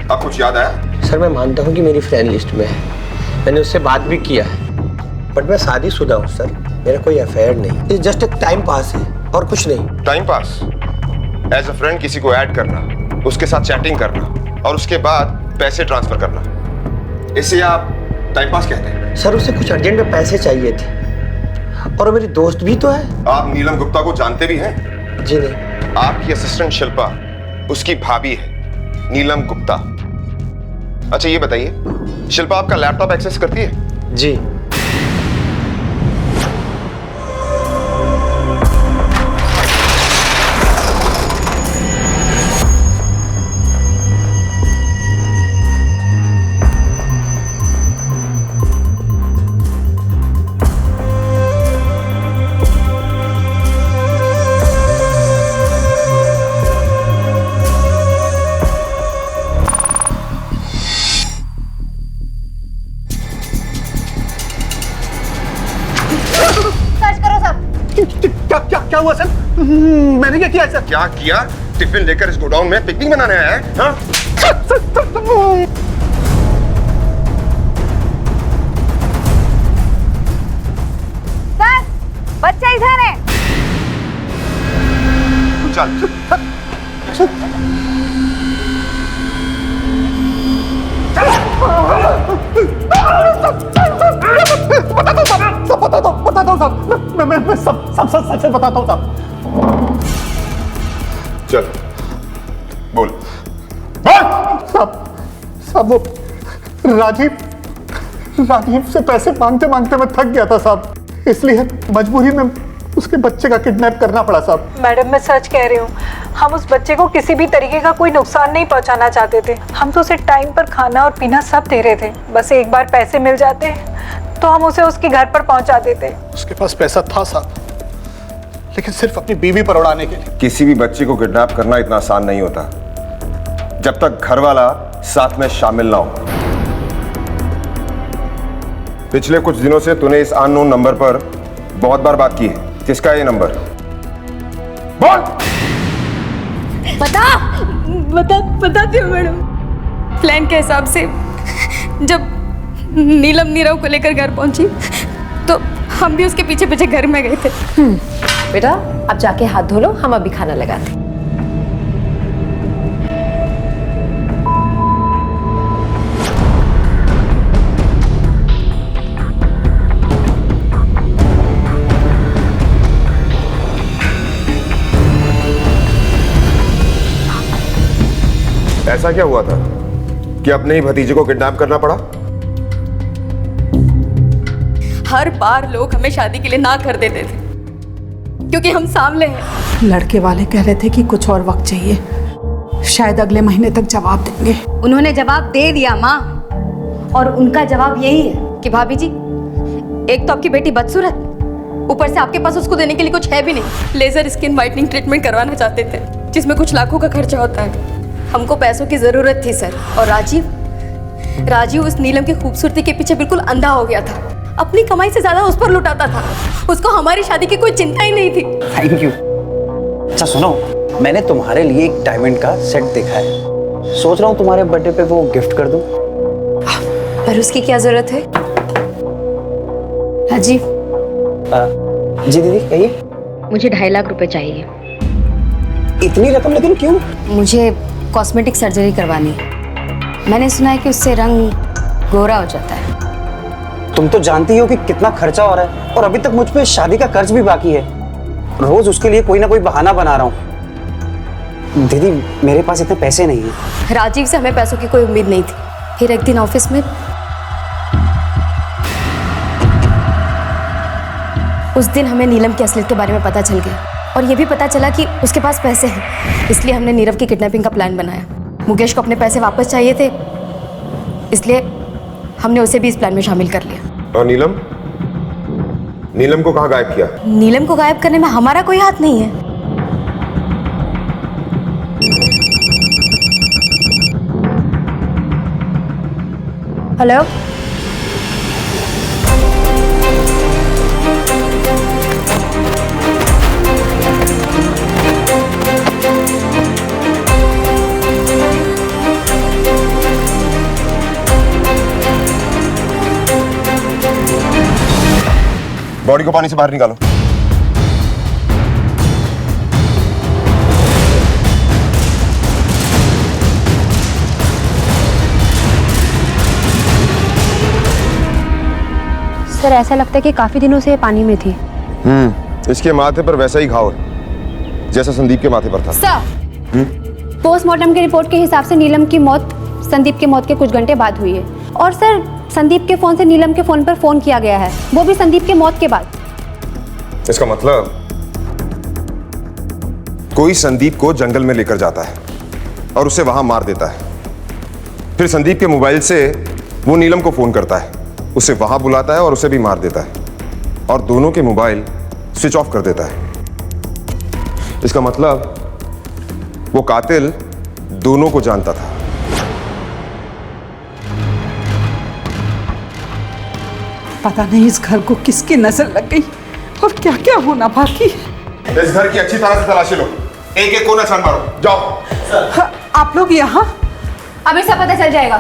अब कुछ याद आया? सर मैं मानता हूँ कि मेरी फ्रेंड लिस्ट में है, मैंने उससे बात भी किया है, बट मैं शादीशुदा हूँ सर, मेरा कोई अफेयर नहीं। ये जस्ट एक टाइम पास है और कुछ नहीं। Time pass? As a friend किसी को ऐड करना, उसके साथ चैटिंग करना और उसके बाद पैसे ट्रांसफर करना, इसे आप टाइम पास कहते हैं? सर उसे कुछ अर्जेंट में पैसे चाहिए थे, और मेरी दोस्त भी तो है। आप नीलम गुप्ता को जानते भी हैं? जी नहीं। आपकी असिस्टेंट शिल्पा उसकी भाभी है, नीलम गुप्ता। अच्छा ये बताइए, शिल्पा आपका लैपटॉप एक्सेस करती है? जी। क्या हुआ सर? मैंने क्या किया सर? क्या किया? टिफिन लेकर इस गोडाउन में पिकनिक मनाने आया है? हाँ? बच्चा इधर है। चल बताता हूँ साहब, मैं सब सच बताता हूँ साहब। चल बोल। साहब वो राजीव से पैसे मांगते मांगते मैं थक गया था साहब, इसलिए मजबूरी में उसके बच्चे का किडनैप करना पड़ा साहब। मैडम मैं सच कह रही हूँ, हम उस बच्चे को किसी भी तरीके का कोई नुकसान नहीं पहुँचाना चाहते थे। हम तो उसे टाइम पर खाना और पीना सब दे रहे थे, बस एक बार पैसे मिल जाते तो हम उसे उसके घर पर पहुँचा देते। उसके पास पैसा था साहब, लेकिन सिर्फ अपनी बीवी पर उड़ाने के लिए। किसी भी बच्चे को किडनैप करना इतना आसान नहीं होता जब तक घर वाला साथ में शामिल ना हो। पिछले कुछ दिनों से तूने इस अननोन नंबर पर बहुत बार बात की है। किसका है ये नंबर? बोल। बताती हूँ मैडम। प्लान के हिसाब से जब नीलम नीरव को लेकर घर पहुंची तो हम भी उसके पीछे पीछे घर में गए थे। बेटा अब जाके हाथ धो लो, हम अभी खाना लगाते। ऐसा क्या हुआ था कि अपने ही भतीजे को किडनैप करना पड़ा? हर बार लोग हमें शादी के लिए ना कर देते थे क्योंकि हम सामने हैं। लड़के वाले कह रहे थे कि कुछ और वक्त चाहिए, शायद अगले महीने तक जवाब देंगे। उन्होंने जवाब दे दिया माँ, और उनका जवाब यही है कि भाभी जी एक तो आपकी बेटी बदसूरत, ऊपर से आपके पास उसको देने के लिए कुछ है भी नहीं। लेजर स्किन वाइटनिंग ट्रीटमेंट करवाना चाहते थे जिसमें कुछ लाखों का खर्चा होता है। हमको पैसों की जरूरत थी सर, और राजीव उस नीलम की खूबसूरती के पीछे बिल्कुल अंधा हो गया था। अपनी कमाई से ज्यादा उस पर लुटाता था। उसको हमारी शादी की कोई चिंता ही नहीं थी। Thank you. अच्छा सुनो, मैंने तुम्हारे लिए एक डायमंड का सेट देखा है, सोच रहा हूँ तुम्हारे बर्थडे पे वो गिफ्ट कर दूं। पर उसकी क्या जरूरत है? राजीव। जी दीदी कहिए। मुझे 2.5 लाख रुपए चाहिए। इतनी रकम लेकिन क्यों? मुझे कॉस्मेटिक सर्जरी करवानी है। मैंने सुना है कि उससे रंग गोरा हो जाता है। तुम तो जानती हो कि कितना खर्चा हो रहा है, और अभी तक मुझ पे शादी का कर्ज भी बाकी है। रोज उसके लिए कोई ना कोई बहाना बना रहा हूँ। दीदी मेरे पास इतने पैसे नहीं है। राजीव से हमें पैसों की कोई उम्मीद नहीं थी। फिर एक दिन ऑफिस में उस दिन हमें नीलम की असलियत के बारे में पता चल गया, और ये भी पता चला कि उसके पास पैसे हैं। इसलिए हमने नीरव की किडनैपिंग का प्लान बनाया। मुकेश को अपने पैसे वापस चाहिए थे, इसलिए हमने उसे भी इस प्लान में शामिल कर लिया। और नीलम को कहाँ गायब किया? नीलम को गायब करने में हमारा कोई हाथ नहीं है। हेलो, बॉडी को पानी से बाहर निकालो। सर ऐसा लगता है कि काफी दिनों से ये पानी में थी। इसके माथे पर वैसा ही घाव है जैसा संदीप के माथे पर था। सर पोस्टमार्टम की रिपोर्ट के हिसाब से नीलम की मौत संदीप के मौत के कुछ घंटे बाद हुई है, और सर संदीप के फोन से नीलम के फोन पर फोन किया गया है, वो भी संदीप के मौत के बाद। इसका मतलब कोई संदीप को जंगल में लेकर जाता है और उसे वहां मार देता है। फिर संदीप के मोबाइल से वो नीलम को फोन करता है, उसे वहां बुलाता है और उसे भी मार देता है, और दोनों के मोबाइल स्विच ऑफ कर देता है। इसका मतलब वो कातिल दोनों को जानता था। पता नहीं इस घर को किसकी नजर लग गई और क्या क्या होना बाकी है। इस घर की अच्छी तरह से तलाशी लो, एक एक कोना छान मारो। जाओ। आप लोग यहाँ? अभी सब पता चल जाएगा।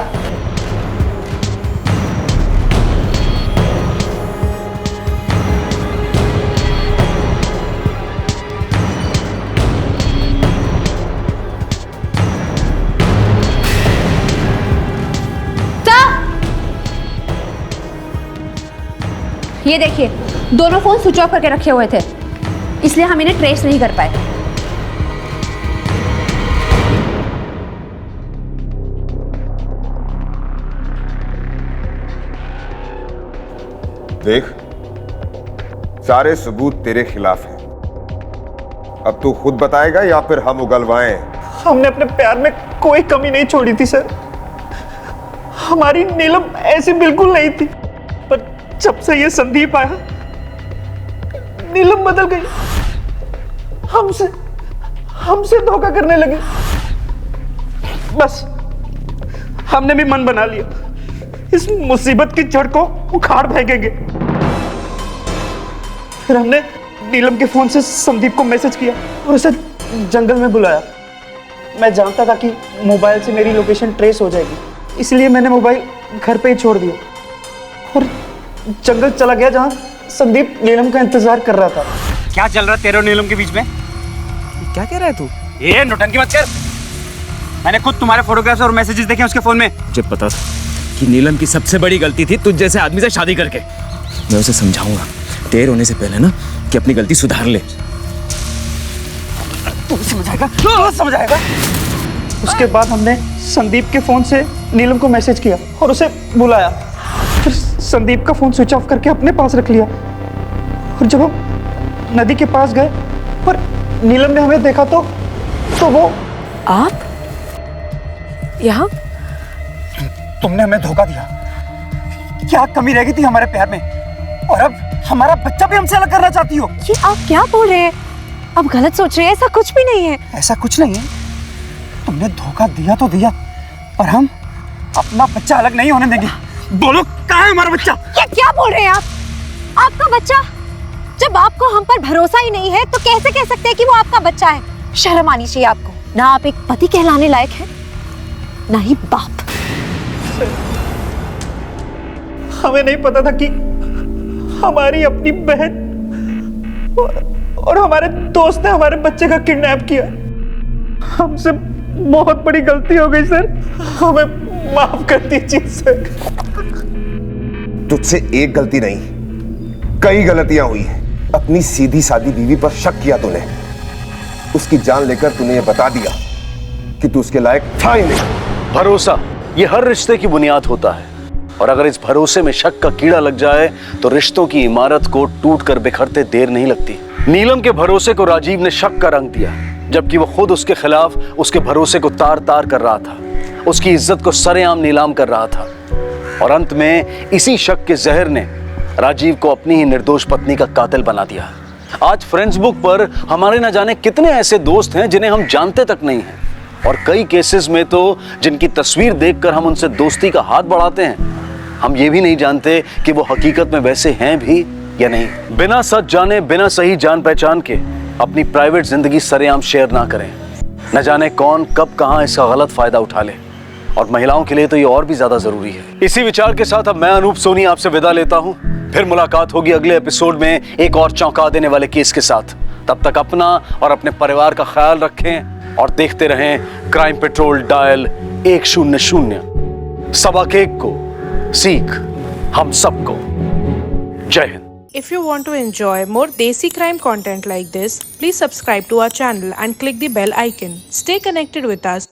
ये देखिए, दोनों फोन स्विच ऑफ करके रखे हुए थे, इसलिए हम इन्हें ट्रेस नहीं कर पाए। देख, सारे सबूत तेरे खिलाफ हैं। अब तू खुद बताएगा या फिर हम उगलवाएं? हमने अपने प्यार में कोई कमी नहीं छोड़ी थी सर। हमारी नीलम ऐसी बिल्कुल नहीं थी, पर जब से ये संदीप आया, नीलम बदल गई। हमसे धोखा करने लगी। बस हमने भी मन बना लिया, इस मुसीबत की जड़ को उखाड़ फेंकेंगे। फिर हमने नीलम के फोन से संदीप को मैसेज किया और उसे जंगल में बुलाया। मैं जानता था कि मोबाइल से मेरी लोकेशन ट्रेस हो जाएगी, इसलिए मैंने मोबाइल घर पे ही छोड़ दिया और जंगल चला गया जहां संदीप नीलम का इंतजार कर रहा था। क्या चल रहा है तेरे और नीलम के बीच में? क्या कह रहा है तू? ये नौटंकी मत कर। मैंने खुद तुम्हारे फोटोग्राफ्स और मैसेजेस देखे उसके फोन में। मुझे पता था कि नीलम की सबसे बड़ी गलती थी तुझ जैसे आदमी से शादी करके। मैं उसे समझाऊंगा देर होने से पहले ना कि अपनी गलती सुधार ले। तू समझाएगा? समझाएगा। उसके बाद हमने संदीप के फोन से नीलम को मैसेज किया और उसे बुलाया। फिर संदीप का फोन स्विच ऑफ करके अपने पास रख लिया और जब हम नदी के पास गए पर नीलम ने हमें देखा तो वो। आप यहाँ? तुमने हमें धोखा दिया। क्या कमी रह गई थी हमारे प्यार में, और अब हमारा बच्चा भी हमसे अलग करना चाहती हो? ये आप क्या बोल रहे हैं? आप गलत सोच रहे हैं, ऐसा कुछ भी नहीं है। ऐसा कुछ नहीं है। तुमने धोखा दिया तो दिया, पर हम अपना बच्चा अलग नहीं होने देंगे। बोलो, कहाँ है हमारा बच्चा? ये क्या बोल रहे हैं आप? आपका बच्चा? जब आपको हम पर भरोसा ही नहीं है तो कैसे कह सकते हैं कि वो आपका बच्चा है? शर्म आनी चाहिए आपको। ना आप एक पति कहलाने लायक हैं, ना ही बाप। हमें नहीं पता था कि हमारी अपनी बहन और हमारे दोस्त ने हमारे बच्चे का किडनैप किया। हमसे बहुत बड़ी गलती हो गई सर, हमें माफ कर दीजिए सर। तुझसे एक गलती नहीं, कई गलतियां हुई हैं। अपनी सीधी सादी बीवी पर शक किया तूने, उसकी जान लेकर तूने ये बता दिया कि तू उसके लायक था ही नहीं। भरोसा ये हर रिश्ते की बुनियाद होता है, और अगर इस भरोसे में शक का कीड़ा लग जाए तो रिश्तों की इमारत को टूटकर बिखरते देर नहीं लगती। नीलम के भरोसे को राजीव ने शक का रंग दिया, जबकि वो खुद उसके खिलाफ उसके भरोसे को तार तार कर रहा था, उसकी इज्जत को सरेआम नीलाम कर रहा था। और अंत में इसी शक के जहर ने राजीव को अपनी ही निर्दोष पत्नी का कातिल बना दिया। आज फ्रेंड्स बुक पर हमारे न जाने कितने ऐसे दोस्त हैं जिन्हें हम जानते तक नहीं हैं, और कई केसेस में तो जिनकी तस्वीर देखकर हम उनसे दोस्ती का हाथ बढ़ाते हैं, हम ये भी नहीं जानते कि वो हकीकत में वैसे हैं भी या नहीं। बिना सच जाने, बिना सही जान पहचान के अपनी प्राइवेट जिंदगी सरेआम शेयर ना करें। न जाने कौन कब कहां इसका गलत फायदा उठा ले, और महिलाओं के लिए तो ये और भी ज्यादा जरूरी है। इसी विचार के साथ अब मैं अनूप सोनी आपसे विदा लेता हूं। फिर मुलाकात होगी अगले एपिसोड में एक और चौंका देने वाले केस के साथ। तब तक अपना और अपने परिवार का ख्याल रखें और देखते रहें क्राइम पेट्रोल डायल 100। सबक एक को सीख हम सबको। जय Hind. If you want to enjoy more Desi crime content like this, please subscribe to our channel and click the bell icon. Stay connected with us.